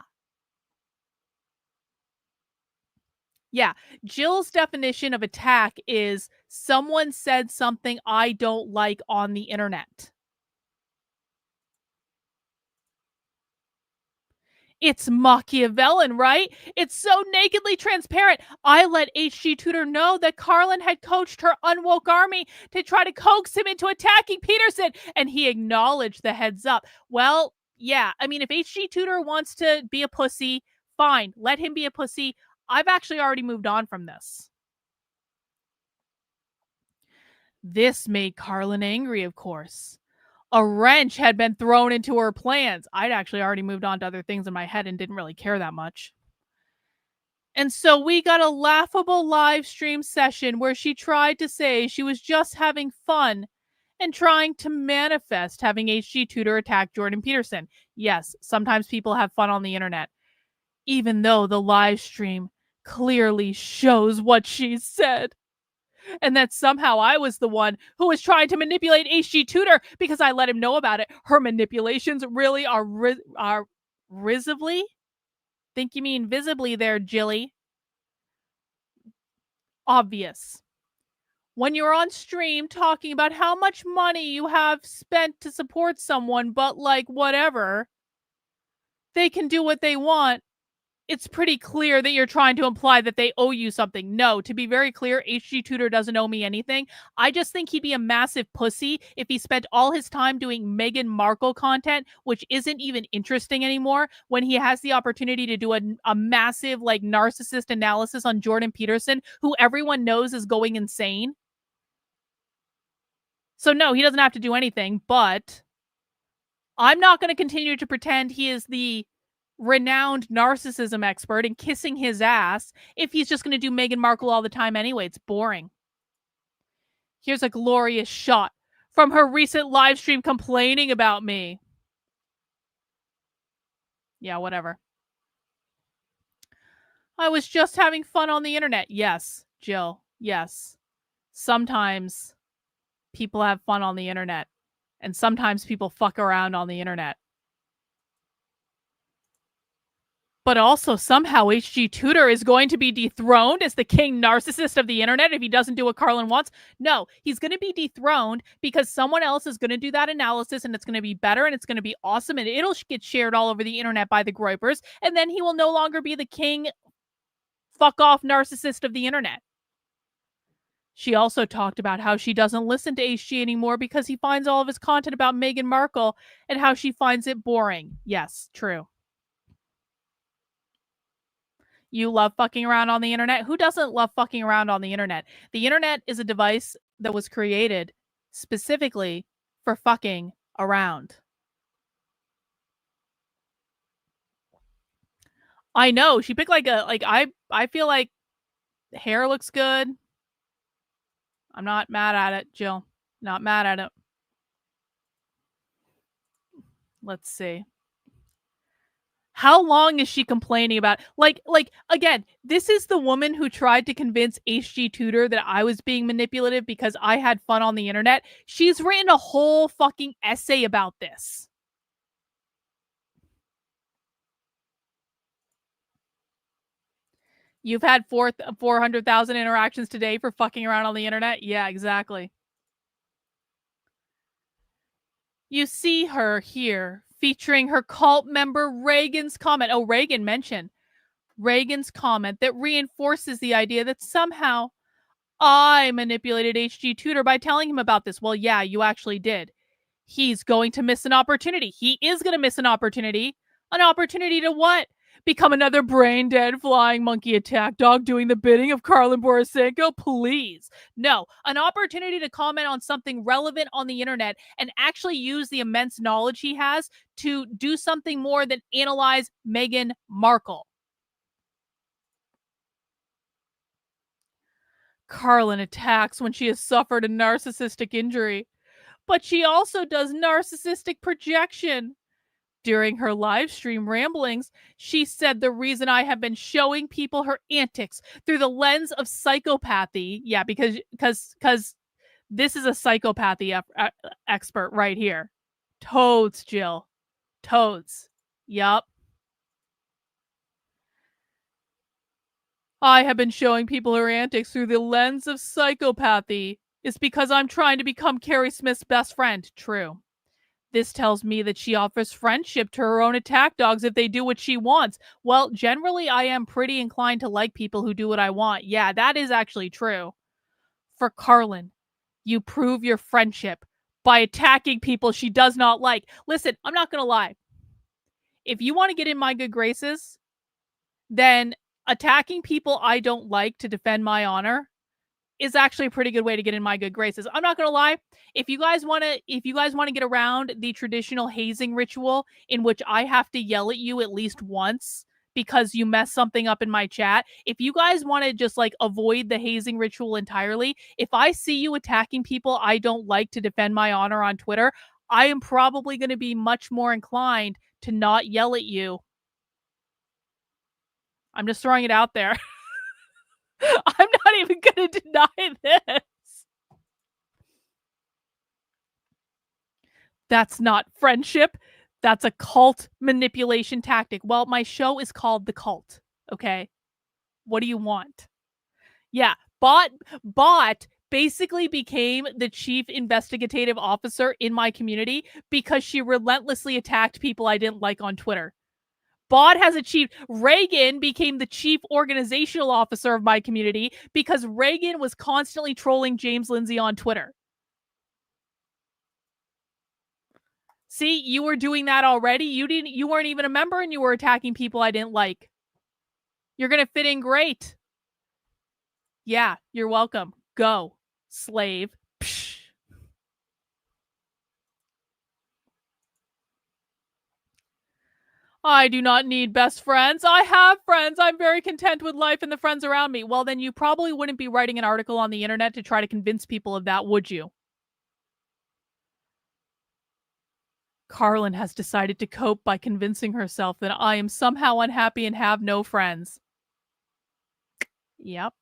Yeah. Jill's definition of attack is someone said something I don't like on the internet. It's Machiavellian, right? It's so nakedly transparent. I let H.G. Tudor know that Karlyn had coached her unwoke army to try to coax him into attacking Peterson, and he acknowledged the heads up. Well, yeah, I mean, if H.G. Tudor wants to be a pussy, fine, let him be a pussy. I've actually already moved on from this. This made Karlyn angry, of course. A wrench had been thrown into her plans. I'd actually already moved on to other things in my head and didn't really care that much. And so we got a laughable live stream session where she tried to say she was just having fun and trying to manifest having H.G. Tudor attack Jordan Peterson. Yes, sometimes people have fun on the internet, even though the live stream clearly shows what she said. And that somehow I was the one who was trying to manipulate H.G. Tudor because I let him know about it. Her manipulations really are risibly? Think you mean visibly there, Jilly? Obvious. When you're on stream talking about how much money you have spent to support someone, but like whatever, they can do what they want. It's pretty clear that you're trying to imply that they owe you something. No, to be very clear, H.G. Tudor doesn't owe me anything. I just think he'd be a massive pussy if he spent all his time doing Meghan Markle content, which isn't even interesting anymore, when he has the opportunity to do a massive, like, narcissist analysis on Jordan Peterson, who everyone knows is going insane. So no, he doesn't have to do anything, but I'm not going to continue to pretend he is the renowned narcissism expert and kissing his ass if he's just going to do Meghan Markle all the time anyway. It's boring. Here's a glorious shot from her recent live stream complaining about me. Yeah, whatever. I was just having fun on the internet. Yes, Jill. Yes. Sometimes people have fun on the internet, and sometimes people fuck around on the internet. But also, somehow, H.G. Tudor is going to be dethroned as the king narcissist of the internet if he doesn't do what Karlyn wants. No, he's going to be dethroned because someone else is going to do that analysis, and it's going to be better, and it's going to be awesome, and it'll get shared all over the internet by the groypers, and then he will no longer be the king fuck-off narcissist of the internet. She also talked about how she doesn't listen to H.G. anymore because he finds all of his content about Meghan Markle and how she finds it boring. Yes, true. You love fucking around on the internet? Who doesn't love fucking around on the internet? The internet is a device that was created specifically for fucking around. I know. She picked I feel like hair looks good. I'm not mad at it, Jill. Not mad at it. Let's see. How long is she complaining about? Like, again, this is the woman who tried to convince H.G. Tudor that I was being manipulative because I had fun on the internet. She's written a whole fucking essay about this. You've had 400,000 interactions today for fucking around on the internet? Yeah, exactly. You see her here featuring her cult member Reagan's comment. Oh, Reagan mentioned Reagan's comment that reinforces the idea that somehow I manipulated H.G. Tudor by telling him about this. Well, yeah, you actually did. He's going to miss an opportunity. He is going to miss an opportunity. An opportunity to what? Become another brain-dead flying monkey attack dog doing the bidding of Karlyn Borysenko? Please. No. An opportunity to comment on something relevant on the internet and actually use the immense knowledge he has to do something more than analyze Meghan Markle. Karlyn attacks when she has suffered a narcissistic injury, but she also does narcissistic projection. During her live stream ramblings, she said the reason I have been showing people her antics through the lens of psychopathy, yeah, because This is a psychopathy expert right here. Toads, Jill. Toads. Yup. I have been showing people her antics through the lens of psychopathy. It's because I'm trying to become Carrie Smith's best friend. True. This tells me that she offers friendship to her own attack dogs if they do what she wants. Well, generally, I am pretty inclined to like people who do what I want. Yeah, that is actually true. For Karlyn, you prove your friendship by attacking people she does not like. Listen, I'm not going to lie. If you want to get in my good graces, then attacking people I don't like to defend my honor is actually a pretty good way to get in my good graces. I'm not going to lie. If you guys want to get around the traditional hazing ritual in which I have to yell at you at least once because you mess something up in my chat, if you guys want to just like avoid the hazing ritual entirely, if I see you attacking people I don't like to defend my honor on Twitter, I am probably going to be much more inclined to not yell at you. I'm just throwing it out there. I'm not even going to deny this. That's not friendship. That's a cult manipulation tactic. Well, my show is called The Cult. Okay. What do you want? Yeah. Bot basically became the chief investigative officer in my community because she relentlessly attacked people I didn't like on Twitter. Bot has achieved. Reagan became the chief organizational officer of my community because Reagan was constantly trolling James Lindsay on Twitter. See, you were doing that already. You weren't even a member and you were attacking people I didn't like. You're going to fit in great. Yeah, you're welcome. Go, slave. Psh. I do not need best friends. I have friends. I'm very content with life and the friends around me. Well, then you probably wouldn't be writing an article on the internet to try to convince people of that, would you? Karlyn has decided to cope by convincing herself that I am somehow unhappy and have no friends. Yep.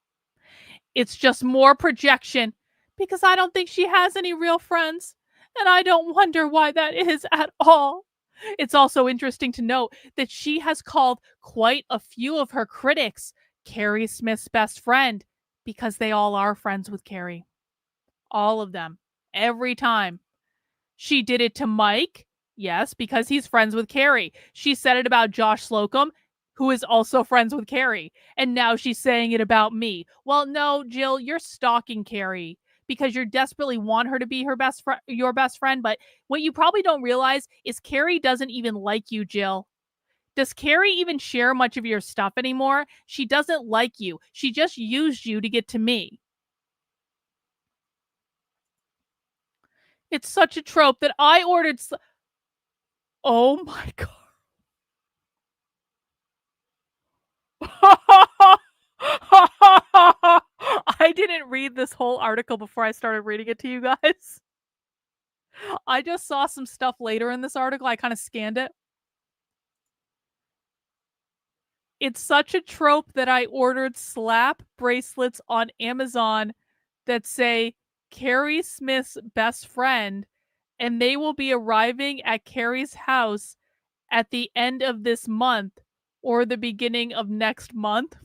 It's just more projection because I don't think she has any real friends. And I don't wonder why that is at all. It's also interesting to note that she has called quite a few of her critics Carrie Smith's best friend because they all are friends with Carrie. All of them. Every time. She did it to Mike. Yes, because he's friends with Carrie. She said it about Josh Slocum, who is also friends with Carrie. And now she's saying it about me. Well, no, Jill, you're stalking Carrie because you desperately want her to be your best friend. But what you probably don't realize is Carrie doesn't even like you, Jill. Does Carrie even share much of your stuff anymore? She doesn't like you. She just used you to get to me. It's such a trope that I ordered. Oh my God. I didn't read this whole article before I started reading it to you guys. I just saw some stuff later in this article. I kind of scanned it. It's such a trope that I ordered slap bracelets on Amazon that say Carrie Smith's best friend, and they will be arriving at Carrie's house at the end of this month or the beginning of next month.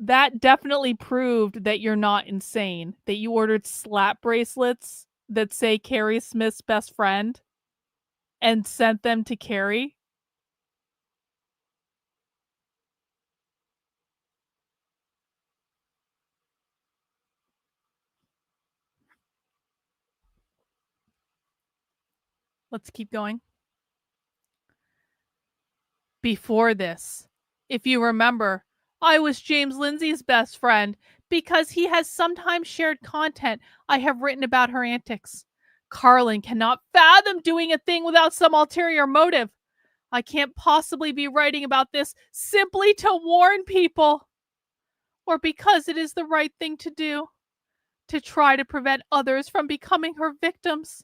That definitely proved that you're not insane, that you ordered slap bracelets that say Carrie Smith's best friend and sent them to Carrie. Let's keep going. Before this, if you remember, I was James Lindsay's best friend because he has sometimes shared content I have written about her antics. Karlyn cannot fathom doing a thing without some ulterior motive. I can't possibly be writing about this simply to warn people, or because it is the right thing to do, to try to prevent others from becoming her victims.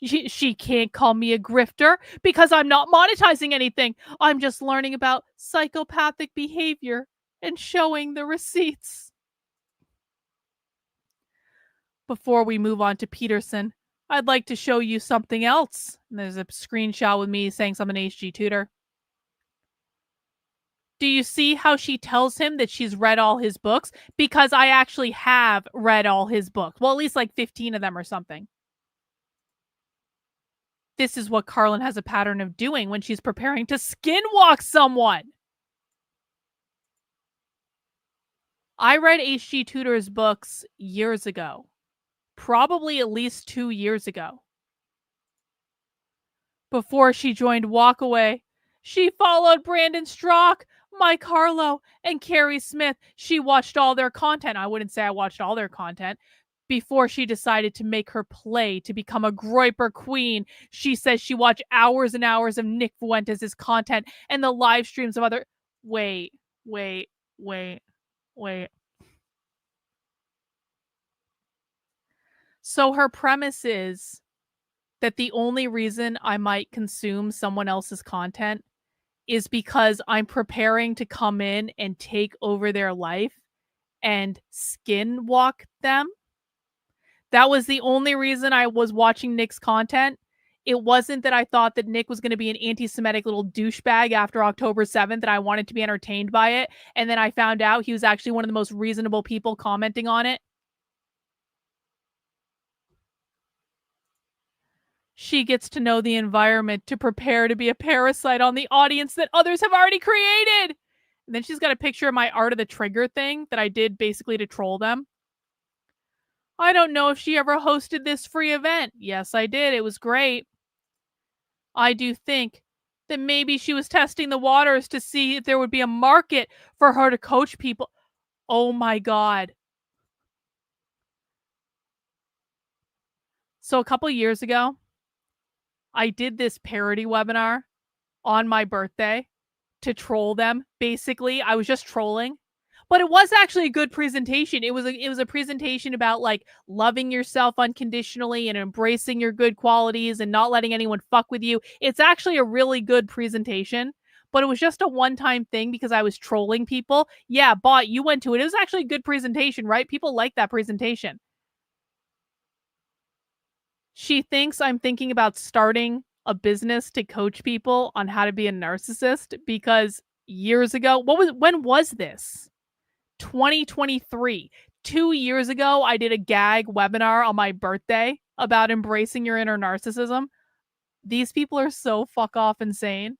She can't call me a grifter because I'm not monetizing anything. I'm just learning about psychopathic behavior and showing the receipts. Before we move on to Peterson, I'd like to show you something else. And there's a screenshot with me saying something to HG Tutor. Do you see how she tells him that she's read all his books? Because I actually have read all his books. Well, at least like 15 of them or something. This is what Karlyn has a pattern of doing when she's preparing to skinwalk someone. I read H.G. Tudor's books years ago. Probably at least 2 years ago. Before she joined Walkaway, she followed Brandon Strock, Mike Harlow, and Carrie Smith. She watched all their content. I wouldn't say I watched all their content. Before she decided to make her play to become a Groiper queen, she says she watched hours and hours of Nick Fuentes' content and the live streams of other... Wait. So her premise is that the only reason I might consume someone else's content is because I'm preparing to come in and take over their life and skinwalk them. That was the only reason I was watching Nick's content. It wasn't that I thought that Nick was going to be an anti-Semitic little douchebag after October 7th and I wanted to be entertained by it. And then I found out he was actually one of the most reasonable people commenting on it. She gets to know the environment to prepare to be a parasite on the audience that others have already created. And then she's got a picture of my Art of the Trigger thing that I did basically to troll them. I don't know if she ever hosted this free event. Yes, I did. It was great. I do think that maybe she was testing the waters to see if there would be a market for her to coach people. Oh my God. So a couple years ago, I did this parody webinar on my birthday to troll them. Basically, I was just trolling. But it was actually a good presentation. It was a presentation about like loving yourself unconditionally and embracing your good qualities and not letting anyone fuck with you. It's actually a really good presentation, but it was just a one-time thing because I was trolling people. Yeah, Bot, you went to it. It was actually a good presentation, right? People like that presentation. She thinks I'm thinking about starting a business to coach people on how to be a narcissist because years ago, when was this? 2023. 2 years ago, I did a gag webinar on my birthday about embracing your inner narcissism. These people are so fuck off insane.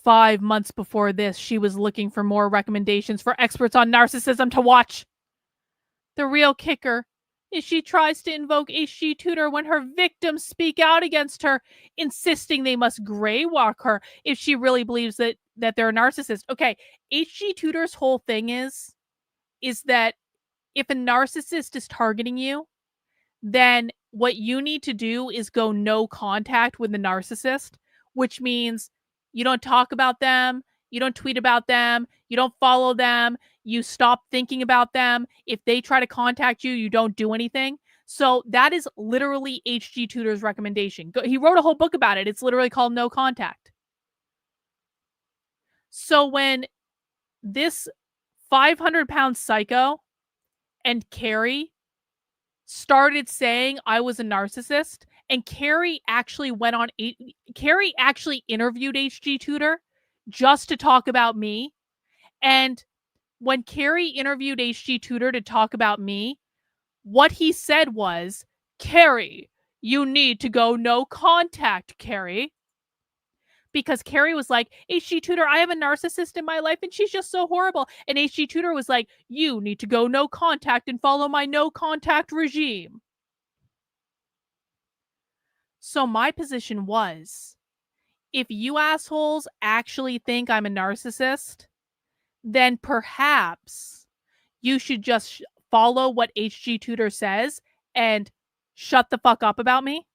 5 months before this, she was looking for more recommendations for experts on narcissism to watch. The real kicker is she tries to invoke HG Tutor when her victims speak out against her, insisting they must gray walk her if she really believes that they're a narcissist. Okay, HG Tutor's whole thing is that if a narcissist is targeting you, then what you need to do is go no contact with the narcissist, which means you don't talk about them, you don't tweet about them, you don't follow them, you stop thinking about them. If they try to contact you, you don't do anything. So that is literally HG Tutor's recommendation. He wrote a whole book about it. It's literally called No Contact. So when this 500-pound psycho and Carrie started saying I was a narcissist, and Carrie actually interviewed HG Tutor just to talk about me. And when Carrie interviewed HG Tutor to talk about me, what he said was, Carrie, you need to go no contact, Carrie. Because Carrie was like, HG Tutor, I have a narcissist in my life and she's just so horrible. And HG Tutor was like, you need to go no contact and follow my no contact regime. So my position was, if you assholes actually think I'm a narcissist, then perhaps you should just follow what HG Tutor says and shut the fuck up about me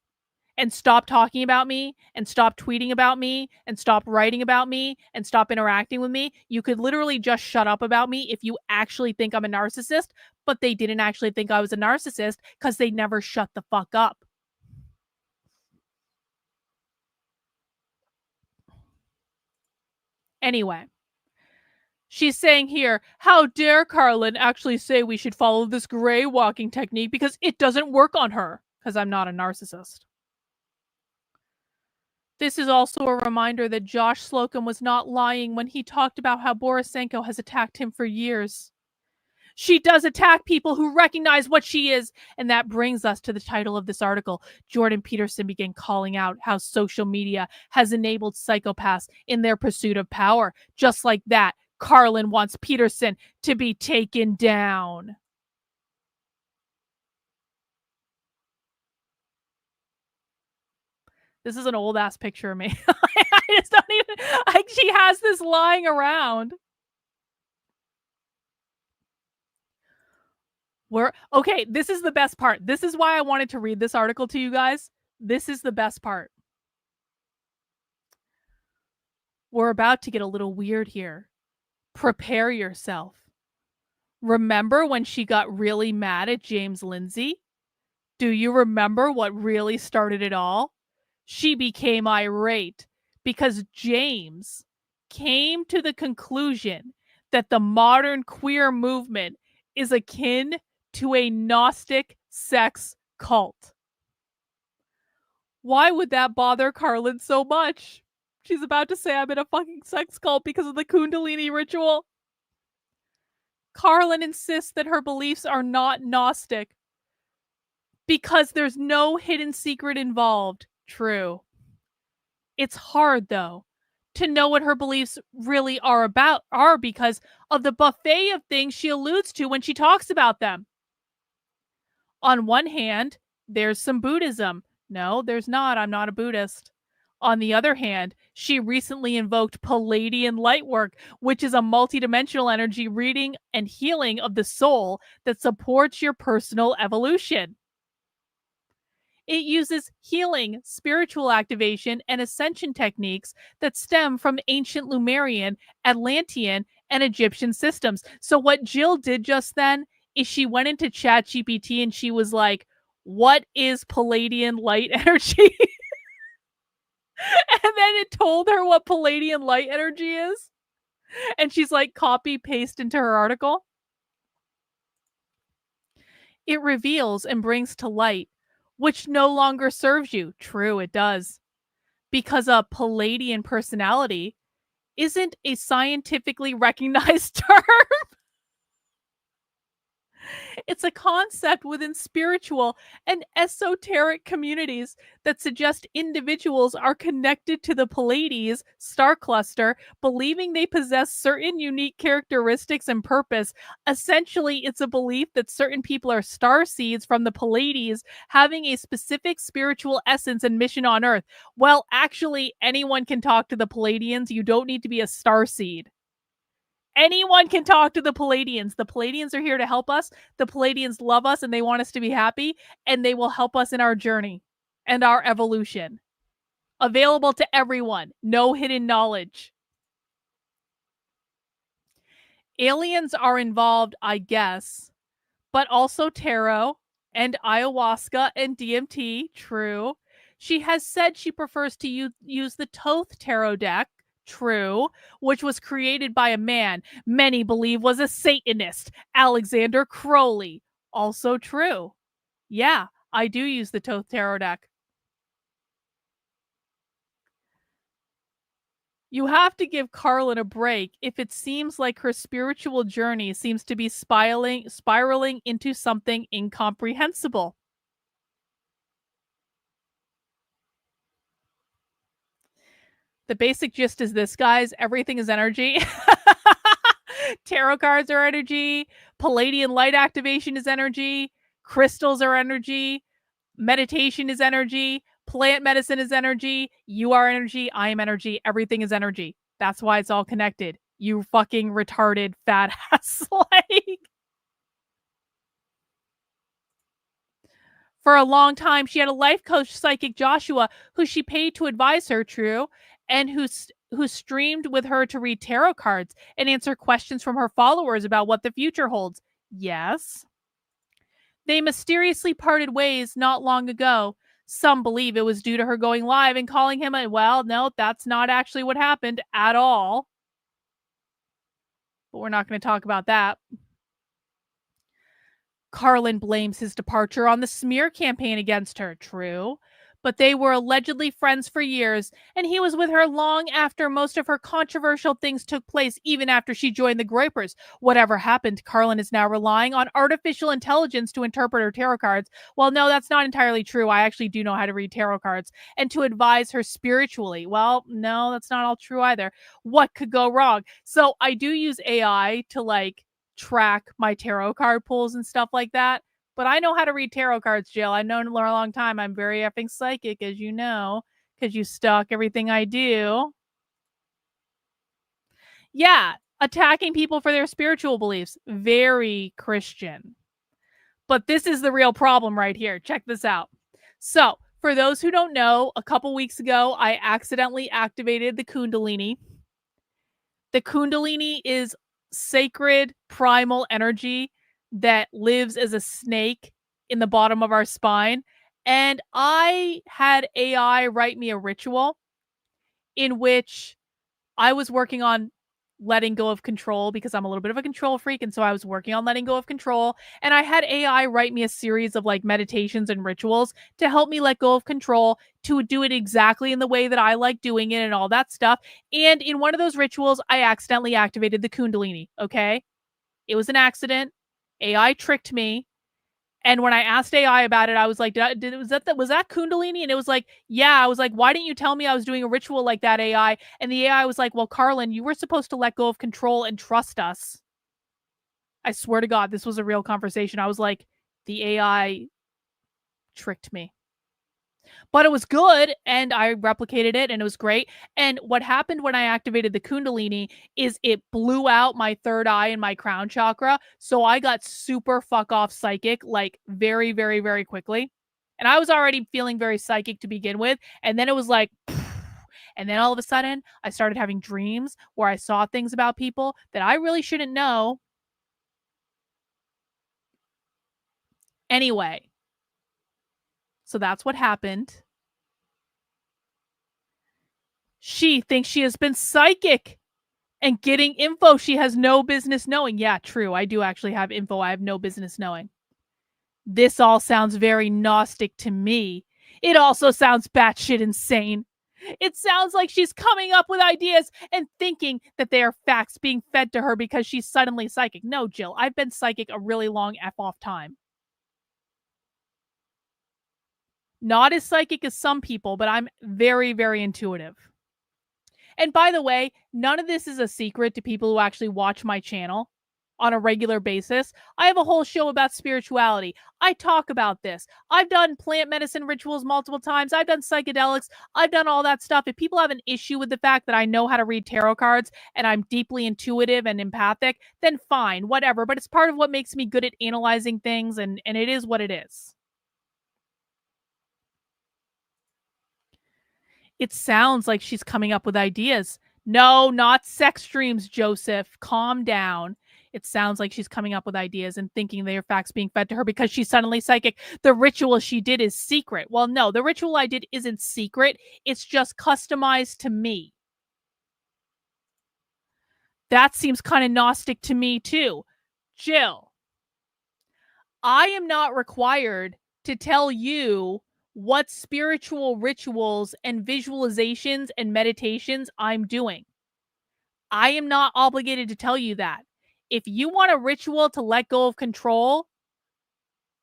and stop talking about me and stop tweeting about me and stop writing about me and stop interacting with me. You could literally just shut up about me if you actually think I'm a narcissist, but they didn't actually think I was a narcissist because they never shut the fuck up. Anyway, she's saying here, how dare Karlyn actually say we should follow this gray walking technique because it doesn't work on her, because I'm not a narcissist. This is also a reminder that Josh Slocum was not lying when he talked about how Borysenko has attacked him for years. She does attack people who recognize what she is. And that brings us to the title of this article. Jordan Peterson began calling out how social media has enabled psychopaths in their pursuit of power. Just like that, Karlyn wants Peterson to be taken down. This is an old ass picture of me. I just don't even, like, she has this lying around. Okay, this is the best part. This is why I wanted to read this article to you guys. This is the best part. We're about to get a little weird here. Prepare yourself. Remember when she got really mad at James Lindsay? Do you remember what really started it all? She became irate because James came to the conclusion that the modern queer movement is akin to a Gnostic sex cult. Why would that bother Karlyn so much? She's about to say I'm in a fucking sex cult because of the Kundalini ritual. Karlyn insists that her beliefs are not Gnostic because there's no hidden secret involved. True. It's hard, though, to know what her beliefs really are because of the buffet of things she alludes to when she talks about them. On one hand, there's some Buddhism. No, there's not. I'm not a Buddhist. On the other hand, she recently invoked Palladian lightwork, which is a multidimensional energy reading and healing of the soul that supports your personal evolution. It uses healing, spiritual activation, and ascension techniques that stem from ancient Lemurian, Atlantean, and Egyptian systems. So what Jill did just then is she went into ChatGPT and she was like, what is Palladian light energy? And then it told her what Palladian light energy is. And she's like, copy, paste into her article. It reveals and brings to light which no longer serves you. True, it does. Because a Palladian personality isn't a scientifically recognized term. It's a concept within spiritual and esoteric communities that suggest individuals are connected to the Pleiades star cluster, believing they possess certain unique characteristics and purpose. Essentially, it's a belief that certain people are star seeds from the Pleiades, having a specific spiritual essence and mission on Earth. Well, actually, anyone can talk to the Pleiadians. You don't need to be a star seed. Anyone can talk to the Palladians. The Palladians are here to help us. The Palladians love us and they want us to be happy, and they will help us in our journey and our evolution. Available to everyone. No hidden knowledge. Aliens are involved, I guess, but also tarot and ayahuasca and DMT. True. She has said she prefers to use the Thoth tarot deck. True, which was created by a man many believe was a Satanist, Alexander Crowley. Also true. Yeah, I do use the Thoth Tarot deck. You have to give Karlyn a break if it seems like her spiritual journey seems to be spiraling into something incomprehensible. The basic gist is this, guys. Everything is energy. Tarot cards are energy. Palladian light activation is energy. Crystals are energy. Meditation is energy. Plant medicine is energy. You are energy. I am energy. Everything is energy. That's why it's all connected. You fucking retarded fat ass. Like, For a long time, she had a life coach, Psychic Joshua, who she paid to advise her, true, and who streamed with her to read tarot cards and answer questions from her followers about what the future holds. Yes. They mysteriously parted ways not long ago. Some believe it was due to her going live and calling him a, well, no, that's not actually what happened at all. But we're not going to talk about that. Karlyn blames his departure on the smear campaign against her, true, but they were allegedly friends for years, and he was with her long after most of her controversial things took place, even after she joined the Groypers. Whatever happened, Karlyn is now relying on artificial intelligence to interpret her tarot cards. Well, no, that's not entirely true. I actually do know how to read tarot cards, and to advise her spiritually. Well, no, that's not all true either. What could go wrong? So I do use AI to track my tarot card pulls and stuff like that. But I know how to read tarot cards, Jill. I've known for a long time. I'm very effing psychic, as you know, because you stalk everything I do. Yeah, attacking people for their spiritual beliefs. Very Christian. But this is the real problem right here. Check this out. So, for those who don't know, a couple weeks ago, I accidentally activated the Kundalini. The Kundalini is sacred primal energy that lives as a snake in the bottom of our spine. And I had AI write me a ritual in which I was working on letting go of control because I'm a little bit of a control freak. And so I was working on letting go of control. And I had AI write me a series of meditations and rituals to help me let go of control, to do it exactly in the way that I like doing it and all that stuff. And in one of those rituals, I accidentally activated the Kundalini. Okay. It was an accident. AI tricked me. And when I asked AI about it, I was like, was that Kundalini? And it was like, yeah. I was like, why didn't you tell me I was doing a ritual like that, AI? And the AI was like, well, Karlyn, you were supposed to let go of control and trust us. I swear to God, this was a real conversation. I was like, the AI tricked me. But it was good, and I replicated it, and it was great. And what happened when I activated the Kundalini is it blew out my third eye and my crown chakra, so I got super fuck off psychic, very, very, very quickly. And I was already feeling very psychic to begin with, and then it was like, and then all of a sudden, I started having dreams where I saw things about people that I really shouldn't know. Anyway, so that's what happened. She thinks she has been psychic and getting info she has no business knowing. Yeah, true. I do actually have info I have no business knowing. This all sounds very Gnostic to me. It also sounds batshit insane. It sounds like she's coming up with ideas and thinking that they are facts being fed to her because she's suddenly psychic. No, Jill, I've been psychic a really long F-off time. Not as psychic as some people, but I'm very, very intuitive. And by the way, none of this is a secret to people who actually watch my channel on a regular basis. I have a whole show about spirituality. I talk about this. I've done plant medicine rituals multiple times. I've done psychedelics. I've done all that stuff. If people have an issue with the fact that I know how to read tarot cards and I'm deeply intuitive and empathic, then fine, whatever. But it's part of what makes me good at analyzing things, and it is what it is. It sounds like she's coming up with ideas. No, not sex dreams, Joseph. Calm down. It sounds like she's coming up with ideas and thinking they are facts being fed to her because she's suddenly psychic. The ritual she did is secret. Well, no, the ritual I did isn't secret. It's just customized to me. That seems kind of Gnostic to me, too. Jill, I am not required to tell you what spiritual rituals and visualizations and meditations I'm doing. I am not obligated to tell you that. If you want a ritual to let go of control,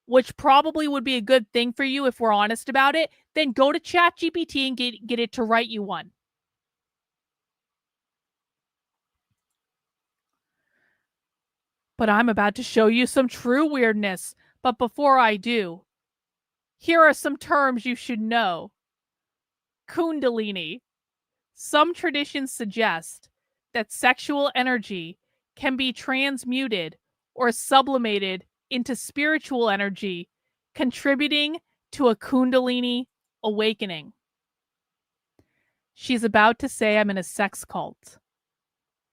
which probably would be a good thing for you if we're honest about it, then go to ChatGPT and get it to write you one. But I'm about to show you some true weirdness. But before I do, here are some terms you should know. Kundalini. Some traditions suggest that sexual energy can be transmuted or sublimated into spiritual energy, contributing to a Kundalini awakening. She's about to say I'm in a sex cult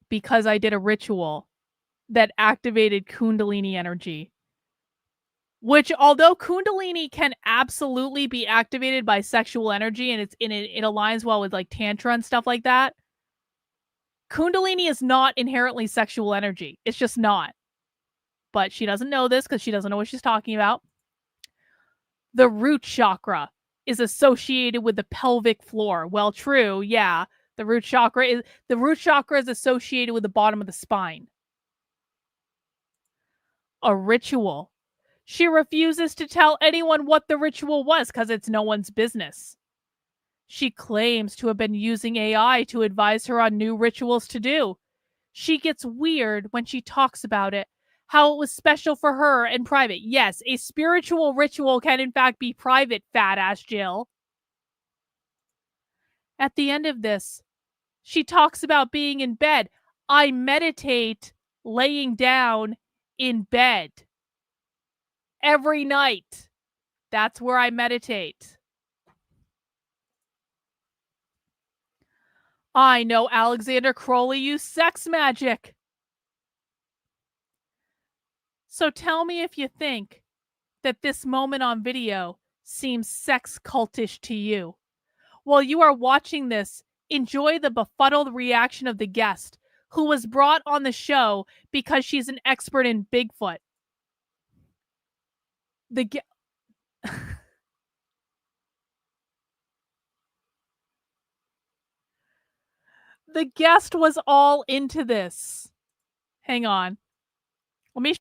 because I did a ritual that activated Kundalini energy. Which, although Kundalini can absolutely be activated by sexual energy, and it aligns well with like Tantra and stuff like that, Kundalini is not inherently sexual energy. It's just not. But she doesn't know this because she doesn't know what she's talking about. The root chakra is associated with the pelvic floor. Well, true, yeah. The root chakra is associated with the bottom of the spine. A ritual. She refuses to tell anyone what the ritual was because it's no one's business. She claims to have been using AI to advise her on new rituals to do. She gets weird when she talks about it, how it was special for her and private. Yes, a spiritual ritual can in fact be private, fat-ass Jill. At the end of this, she talks about being in bed. I meditate laying down in bed. Every night. That's where I meditate. I know Alexander Crowley used sex magic. So tell me if you think that this moment on video seems sex cultish to you. While you are watching this, enjoy the befuddled reaction of the guest, who was brought on the show because she's an expert in Bigfoot. The guest was all into this. Hang on. Let me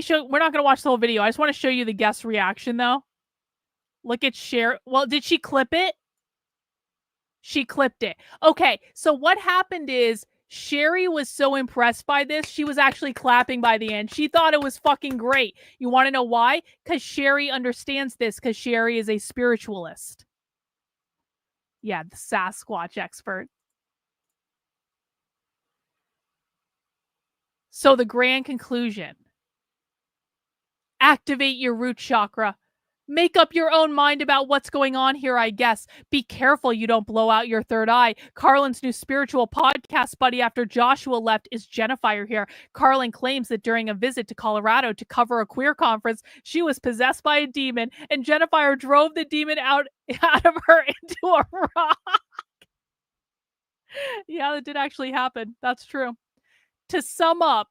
show. We're not going to watch the whole video. I just want to show you the guest's reaction, though. Look at Sherry. Well, did she clip it? She clipped it. Okay, so what happened is Sherry was so impressed by this, she was actually clapping by the end. She thought it was fucking great. You want to know why? Because Sherry understands this, because Sherry is a spiritualist. Yeah, the Sasquatch expert. So the grand conclusion. Activate your root chakra. Make up your own mind about what's going on here, I guess. Be careful you don't blow out your third eye. Karlyn's new spiritual podcast buddy after Joshua left is Jennifer here. Karlyn claims that during a visit to Colorado to cover a queer conference, she was possessed by a demon, and Jennifer drove the demon out of her into a rock. Yeah, that did actually happen. That's true. To sum up,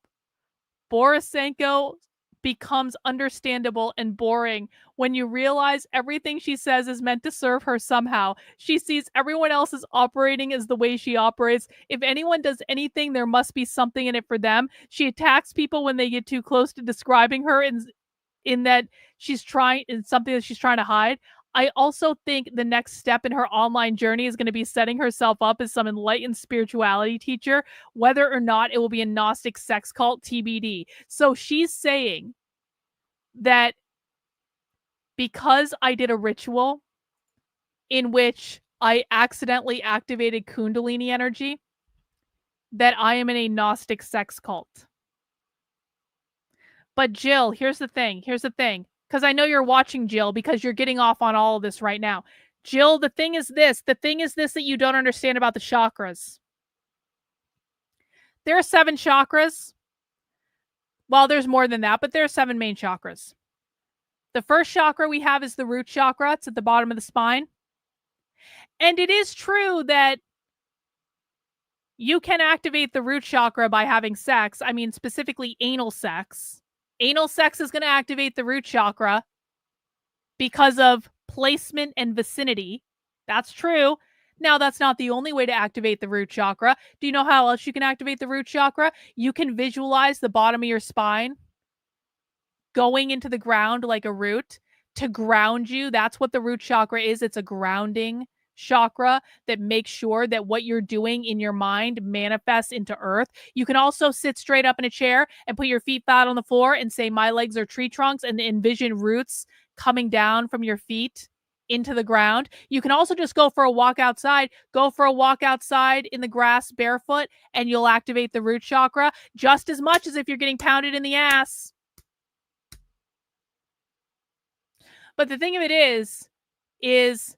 Borysenko becomes understandable and boring when you realize everything she says is meant to serve her somehow. She sees everyone else as operating as the way she operates. If anyone does anything, there must be something in it for them. She attacks people when they get too close to describing her in that she's trying in something that she's trying to hide. I also think the next step in her online journey is going to be setting herself up as some enlightened spirituality teacher, whether or not it will be a Gnostic sex cult, TBD. So she's saying that because I did a ritual in which I accidentally activated Kundalini energy, that I am in a Gnostic sex cult. But Jill, here's the thing. Because I know you're watching, Jill, because you're getting off on all of this right now. Jill, the thing is this that you don't understand about the chakras. There are 7 chakras. Well, there's more than that, but there are 7 main chakras. The first chakra we have is the root chakra. It's at the bottom of the spine. And it is true that you can activate the root chakra by having sex. I mean, specifically anal sex. Anal sex is going to activate the root chakra because of placement and vicinity. That's true. Now, that's not the only way to activate the root chakra. Do you know how else you can activate the root chakra? You can visualize the bottom of your spine going into the ground like a root to ground you. That's what the root chakra is. It's a grounding chakra that makes sure that what you're doing in your mind manifests into earth. You can also sit straight up in a chair and put your feet flat on the floor and say, my legs are tree trunks, and envision roots coming down from your feet into the ground. You can also just go for a walk outside. Go for a walk outside in the grass barefoot, and you'll activate the root chakra just as much as if you're getting pounded in the ass. But the thing of it is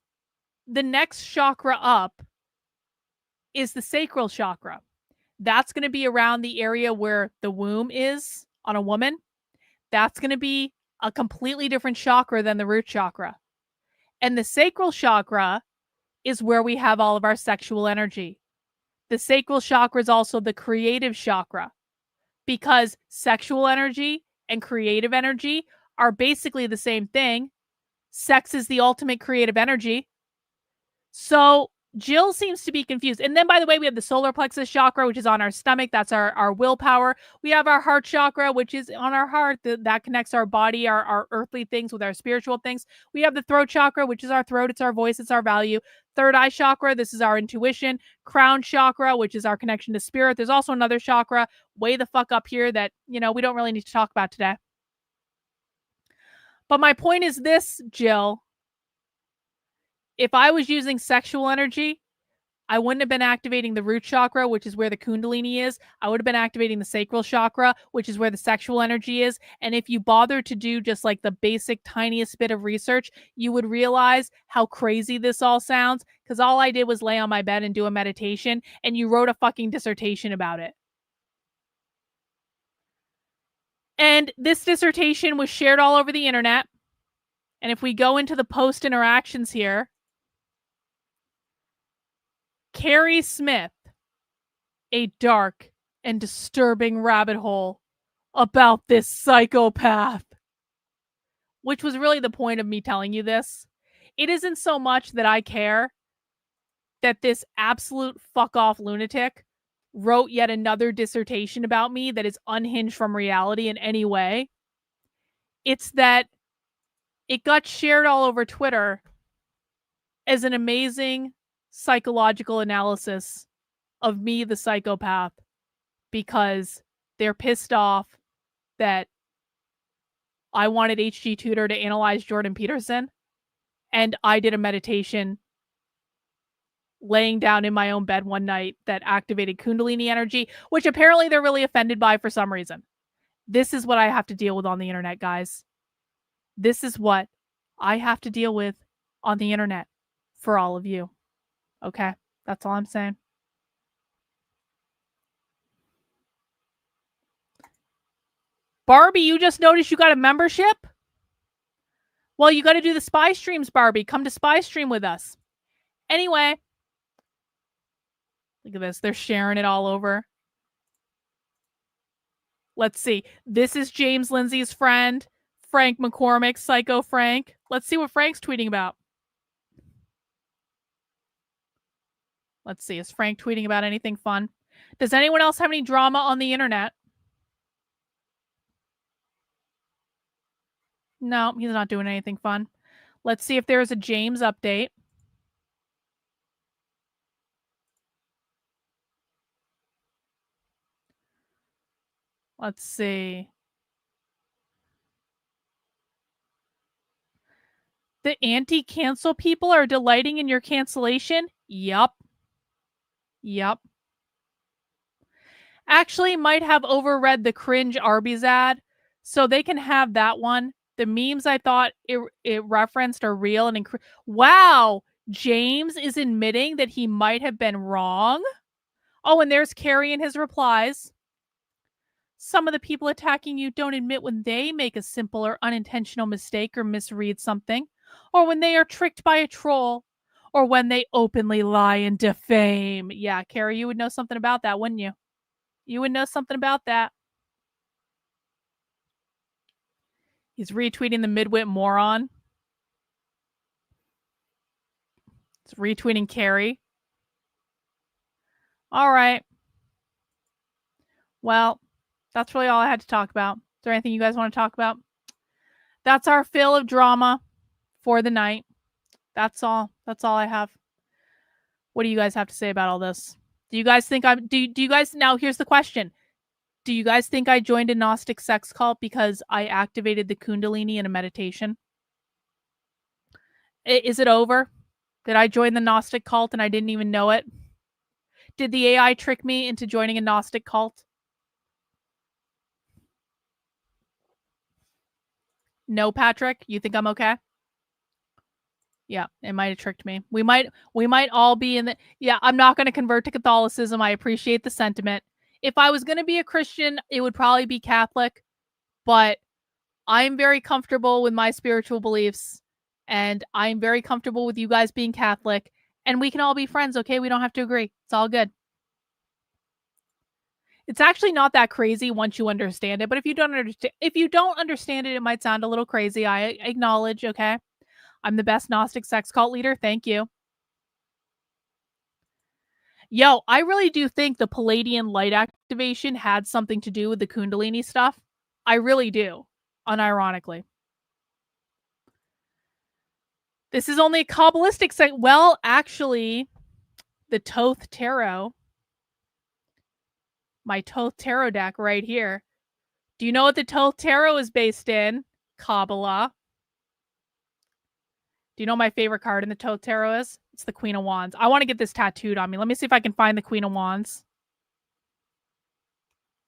the next chakra up is the sacral chakra. That's going to be around the area where the womb is on a woman. That's going to be a completely different chakra than the root chakra. And the sacral chakra is where we have all of our sexual energy. The sacral chakra is also the creative chakra, because sexual energy and creative energy are basically the same thing. Sex is the ultimate creative energy. So Jill seems to be confused. And then, by the way, we have the solar plexus chakra, which is on our stomach. That's our willpower. We have our heart chakra, which is on our heart. That connects our body, our earthly things with our spiritual things. We have the throat chakra, which is our throat. It's our voice. It's our value. Third eye chakra, this is our intuition. Crown chakra, which is our connection to spirit. There's also another chakra way the fuck up here that, we don't really need to talk about today. But my point is this, Jill. If I was using sexual energy, I wouldn't have been activating the root chakra, which is where the kundalini is. I would have been activating the sacral chakra, which is where the sexual energy is. And if you bother to do just like the basic tiniest bit of research, you would realize how crazy this all sounds, because all I did was lay on my bed and do a meditation, and you wrote a fucking dissertation about it. And this dissertation was shared all over the internet. And if we go into the post interactions here, Carrie Smith, a dark and disturbing rabbit hole about this psychopath. Which was really the point of me telling you this. It isn't so much that I care that this absolute fuck-off lunatic wrote yet another dissertation about me that is unhinged from reality in any way. It's that it got shared all over Twitter as an amazing psychological analysis of me, the psychopath, because they're pissed off that I wanted HG Tudor to analyze Jordan Peterson, and I did a meditation laying down in my own bed one night that activated Kundalini energy, which apparently they're really offended by for some reason. This is what I have to deal with on the internet, guys. This is what I have to deal with on the internet for all of you. Okay, that's all I'm saying. Barbie, you just noticed you got a membership? Well, you got to do the spy streams, Barbie. Come to spy stream with us. Anyway, look at this. They're sharing it all over. Let's see. This is James Lindsay's friend, Frank McCormick, Psycho Frank. Let's see what Frank's tweeting about. Let's see. Is Frank tweeting about anything fun? Does anyone else have any drama on the internet? No, he's not doing anything fun. Let's see if there is a James update. Let's see. The anti-cancel people are delighting in your cancellation? Yup. Actually, might have overread the cringe Arby's ad, so they can have that one. The memes I thought it referenced are real and wow, James is admitting that he might have been wrong. Oh, and there's Carrie in his replies. Some of the people attacking you don't admit when they make a simple or unintentional mistake or misread something, or when they are tricked by a troll, or when they openly lie and defame. Yeah, Carrie, you would know something about that, wouldn't you? You would know something about that. He's retweeting the midwit moron. He's retweeting Carrie. All right. Well, that's really all I had to talk about. Is there anything you guys want to talk about? That's our fill of drama for the night. That's all. That's all I have. What do you guys have to say about all this? Do you guys think do you guys, now here's the question. Do you guys think I joined a Gnostic sex cult because I activated the Kundalini in a meditation? Is it over? Did I join the Gnostic cult and I didn't even know it? Did the AI trick me into joining a Gnostic cult? No, Patrick? You think I'm okay? Yeah, it might have tricked me. We might all be in the Yeah, I'm not going to convert to Catholicism. I appreciate the sentiment. If I was going to be a Christian, it would probably be Catholic, but I'm very comfortable with my spiritual beliefs and I'm very comfortable with you guys being Catholic and we can all be friends, okay? We don't have to agree. It's all good. It's actually not that crazy once you understand it, but if you don't understand it, it might sound a little crazy. I acknowledge, okay? I'm the best Gnostic sex cult leader. Thank you. Yo, I really do think the Palladian light activation had something to do with the Kundalini stuff. I really do, unironically. This is only a Kabbalistic site. Well, actually, the Thoth Tarot, my Thoth Tarot deck right here. Do you know what the Thoth Tarot is based in? Kabbalah. Do you know my favorite card in the Thoth Tarot is? It's the Queen of Wands. I want to get this tattooed on me. Let me see if I can find the Queen of Wands.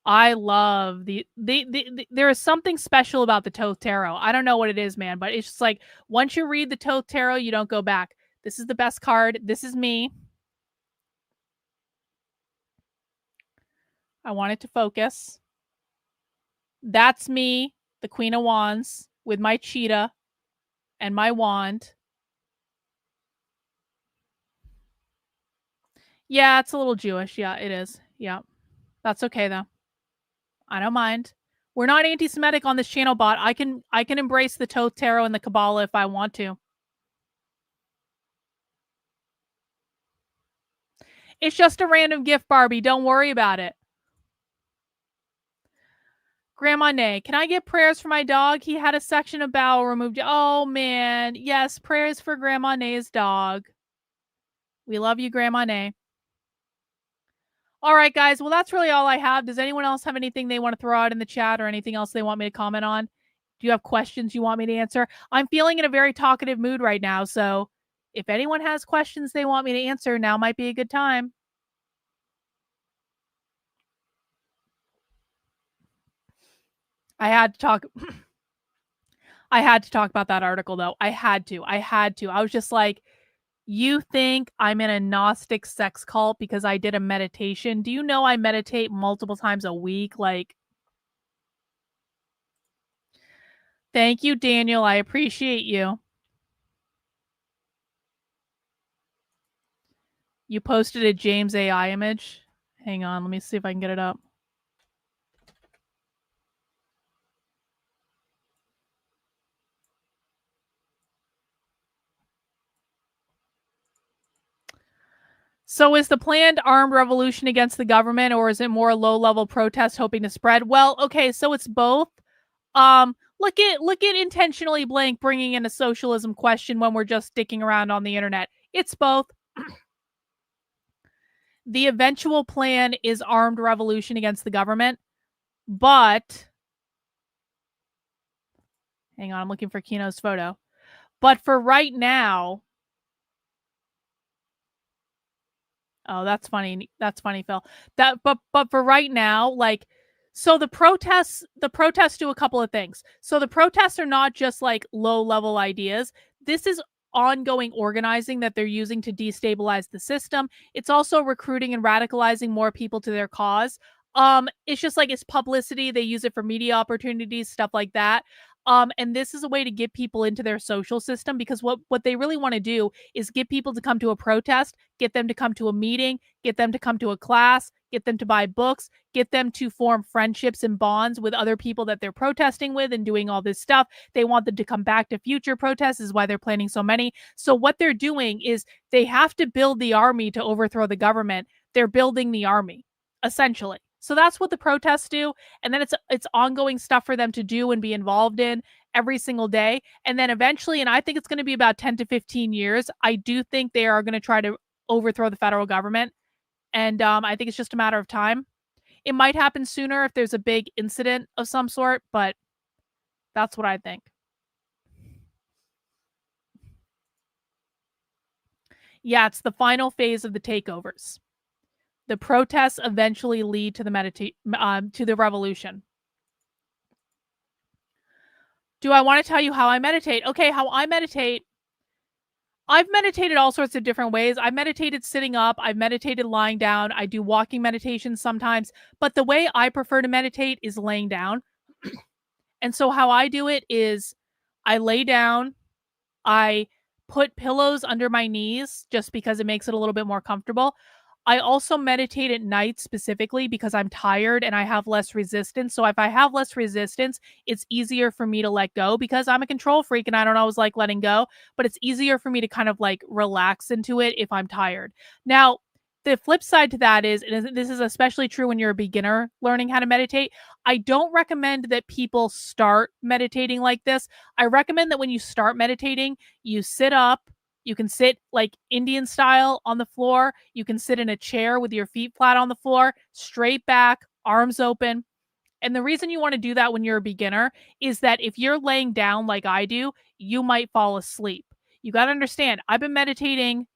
I love there is something special about the Thoth Tarot. I don't know what it is, man, but it's just like once you read the Thoth Tarot, you don't go back. This is the best card. This is me. I want it to focus. That's me, the Queen of Wands, with my cheetah and my wand. Yeah, it's a little Jewish. Yeah, it is. Yeah. That's okay though. I don't mind. We're not anti-Semitic on this channel, bot. I can embrace the Thoth Tarot and the Kabbalah if I want to. It's just a random gift, Barbie. Don't worry about it. Grandma Nay, can I get prayers for my dog? He had a section of bowel removed. Oh, man. Yes, prayers for Grandma Nay's dog. We love you, Grandma Nay. All right, guys. Well, that's really all I have. Does anyone else have anything they want to throw out in the chat or anything else they want me to comment on? Do you have questions you want me to answer? I'm feeling in a very talkative mood right now, so if anyone has questions they want me to answer, now might be a good time. I had to talk about that article, though. I had to. I was just like, you think I'm in a Gnostic sex cult because I did a meditation? Do you know I meditate multiple times a week? Like, thank you, Daniel. I appreciate you. You posted a James AI image. Hang on. Let me see if I can get it up. So is the planned armed revolution against the government, or is it more low-level protest hoping to spread? Well, okay, so it's both. Look at intentionally blank bringing in a socialism question when we're just sticking around on the internet. It's both. The eventual plan is armed revolution against the government, but hang on, I'm looking for Kino's photo. But for right now, oh, that's funny. That's funny, Phil. But for right now, like, so the protests do a couple of things. So the protests are not just like low-level ideas. This is ongoing organizing that they're using to destabilize the system. It's also recruiting and radicalizing more people to their cause. It's just like it's publicity. They use it for media opportunities, stuff like that. And this is a way to get people into their social system, because what they really want to do is get people to come to a protest, get them to come to a meeting, get them to come to a class, get them to buy books, get them to form friendships and bonds with other people that they're protesting with and doing all this stuff. They want them to come back to future protests, is why they're planning so many. So what they're doing is they have to build the army to overthrow the government. They're building the army, essentially. So that's what the protests do. And then it's ongoing stuff for them to do and be involved in every single day. And then eventually, and I think it's going to be about 10 to 15 years, I do think they are going to try to overthrow the federal government. And I think it's just a matter of time. It might happen sooner if there's a big incident of some sort, but that's what I think. Yeah, it's the final phase of the takeovers. The protests eventually lead to the revolution. Do I want to tell you how I meditate? Okay, how I meditate. I've meditated all sorts of different ways. I've meditated sitting up. I've meditated lying down. I do walking meditations sometimes. But the way I prefer to meditate is laying down. And so how I do it is I lay down. I put pillows under my knees just because it makes it a little bit more comfortable. I also meditate at night specifically because I'm tired and I have less resistance. So if I have less resistance, it's easier for me to let go because I'm a control freak and I don't always like letting go, but it's easier for me to kind of like relax into it if I'm tired. Now, the flip side to that is, and this is especially true when you're a beginner learning how to meditate, I don't recommend that people start meditating like this. I recommend that when you start meditating, you sit up. You can sit like Indian style on the floor. You can sit in a chair with your feet flat on the floor, straight back, arms open. And the reason you want to do that when you're a beginner is that if you're laying down like I do, you might fall asleep. You got to understand, I've been meditating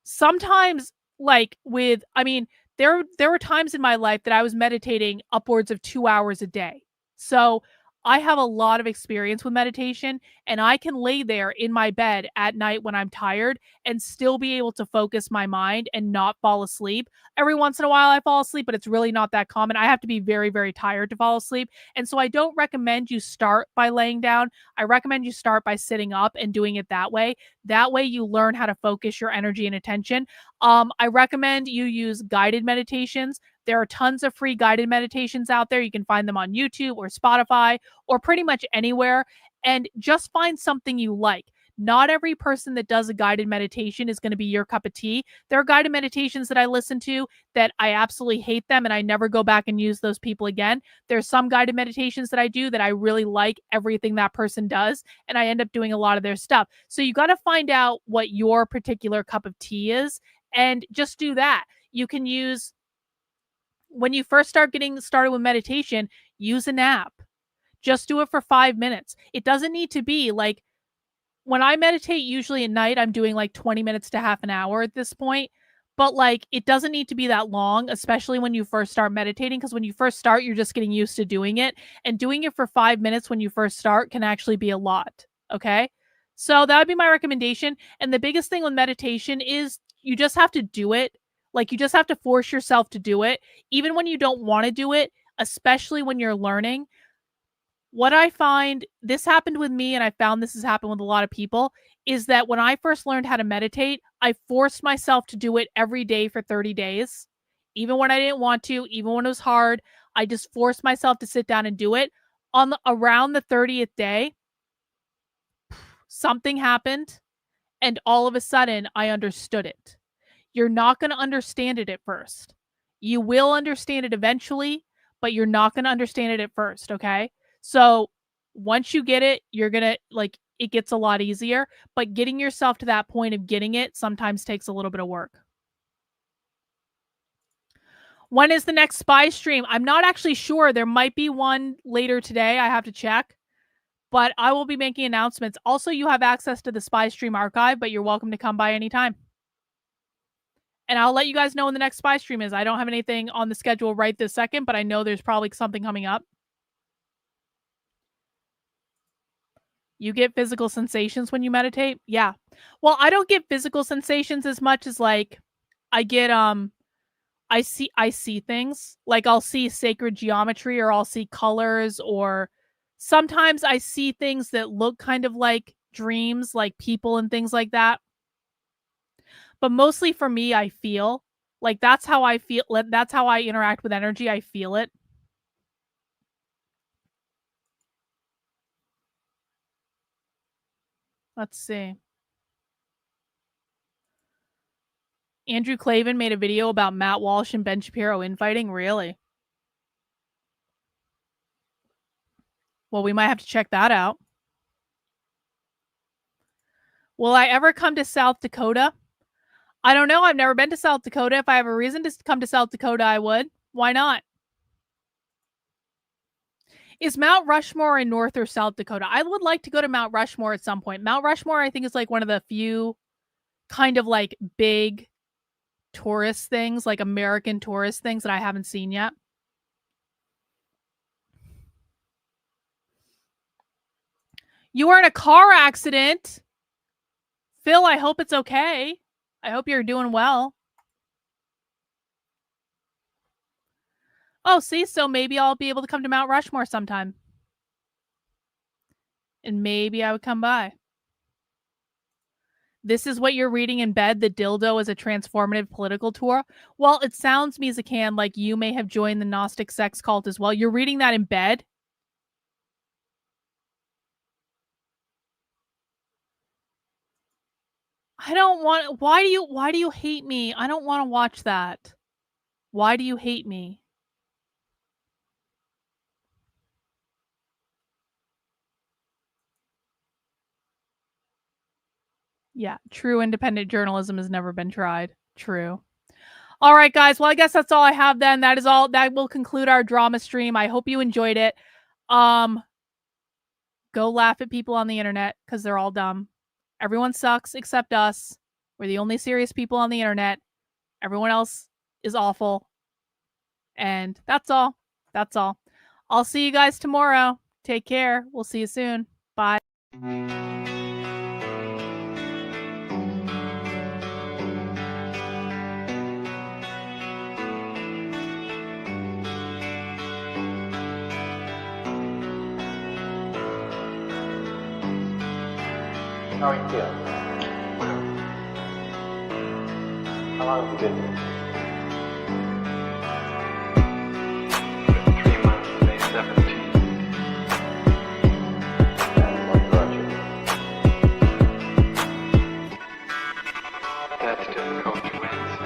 sometimes like with, I mean, there were times in my life that I was meditating upwards of 2 hours a day. So I have a lot of experience with meditation, and I can lay there in my bed at night when I'm tired and still be able to focus my mind and not fall asleep. Every once in a while I fall asleep, but it's really not that common. I have to be very, very tired to fall asleep. And so I don't recommend you start by laying down. I recommend you start by sitting up and doing it that way. That way you learn how to focus your energy and attention. I recommend you use guided meditations. There are tons of free guided meditations out there. You can find them on YouTube or Spotify or pretty much anywhere, and just find something you like. Not every person that does a guided meditation is going to be your cup of tea. There are guided meditations that I listen to that I absolutely hate them and I never go back and use those people again. There's some guided meditations that I do that I really like everything that person does, and I end up doing a lot of their stuff. So you got to find out what your particular cup of tea is and just do that. You can use, when you first start getting started with meditation, use an app. Just do it for 5 minutes. It doesn't need to be like, when I meditate, usually at night, I'm doing like 20 minutes to half an hour at this point. But like, it doesn't need to be that long, especially when you first start meditating, because when you first start, you're just getting used to doing it. And doing it for 5 minutes when you first start can actually be a lot. Okay. So that would be my recommendation. And the biggest thing with meditation is you just have to do it. Like, you just have to force yourself to do it, even when you don't want to do it, especially when you're learning. What I find, this happened with me, and I found this has happened with a lot of people, is that when I first learned how to meditate, I forced myself to do it every day for 30 days. Even when I didn't want to, even when it was hard, I just forced myself to sit down and do it. Around the 30th day, something happened, and all of a sudden, I understood it. You're not going to understand it at first. You will understand it eventually, but you're not going to understand it at first, okay? So once you get it, you're going to, like, it gets a lot easier, but getting yourself to that point of getting it sometimes takes a little bit of work. When is the next spy stream? I'm not actually sure. There might be one later today. I have to check, but I will be making announcements. Also, you have access to the spy stream archive, but you're welcome to come by anytime. And I'll let you guys know when the next spy stream is. I don't have anything on the schedule right this second, but I know there's probably something coming up. You get physical sensations when you meditate? Yeah. Well, I don't get physical sensations as much as like I get I see things. Like I'll see sacred geometry, or I'll see colors, or sometimes I see things that look kind of like dreams, like people and things like that. But mostly for me, I feel like that's how I feel. That's how I interact with energy. I feel it. Let's see. Andrew Clavin made a video about Matt Walsh and Ben Shapiro infighting. Really? Well, we might have to check that out. Will I ever come to South Dakota? I don't know. I've never been to South Dakota. If I have a reason to come to South Dakota, I would. Why not? Is Mount Rushmore in North or South Dakota? I would like to go to Mount Rushmore at some point. Mount Rushmore, I think, is like one of the few kind of like big tourist things, like American tourist things that I haven't seen yet. You were in a car accident. Phil, I hope it's okay. I hope you're doing well. Oh, see, so maybe I'll be able to come to Mount Rushmore sometime. And maybe I would come by. This is what you're reading in bed, the dildo is a transformative political tour. Well, it sounds, Mizakan, like you may have joined the Gnostic sex cult as well. You're reading that in bed? I don't want, why do you hate me? I don't want to watch that. Why do you hate me? Yeah, true independent journalism has never been tried. True. All right, guys. Well, I guess that's all I have then. That is all. That will conclude our drama stream. I hope you enjoyed it. Go laugh at people on the internet because they're all dumb. Everyone sucks except us. We're the only serious people on the internet. Everyone else is awful. And that's all. That's all. I'll see you guys tomorrow. Take care. We'll see you soon. Bye. How are you feeling? How long have you been here? 3 months, May 17th. And what brought you? That's difficult to answer.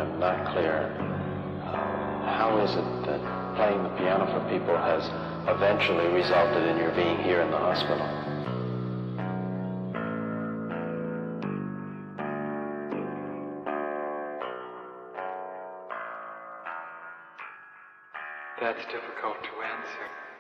I'm not clear. How is it that playing the piano for people has eventually resulted in your being here in the hospital? That's difficult to answer.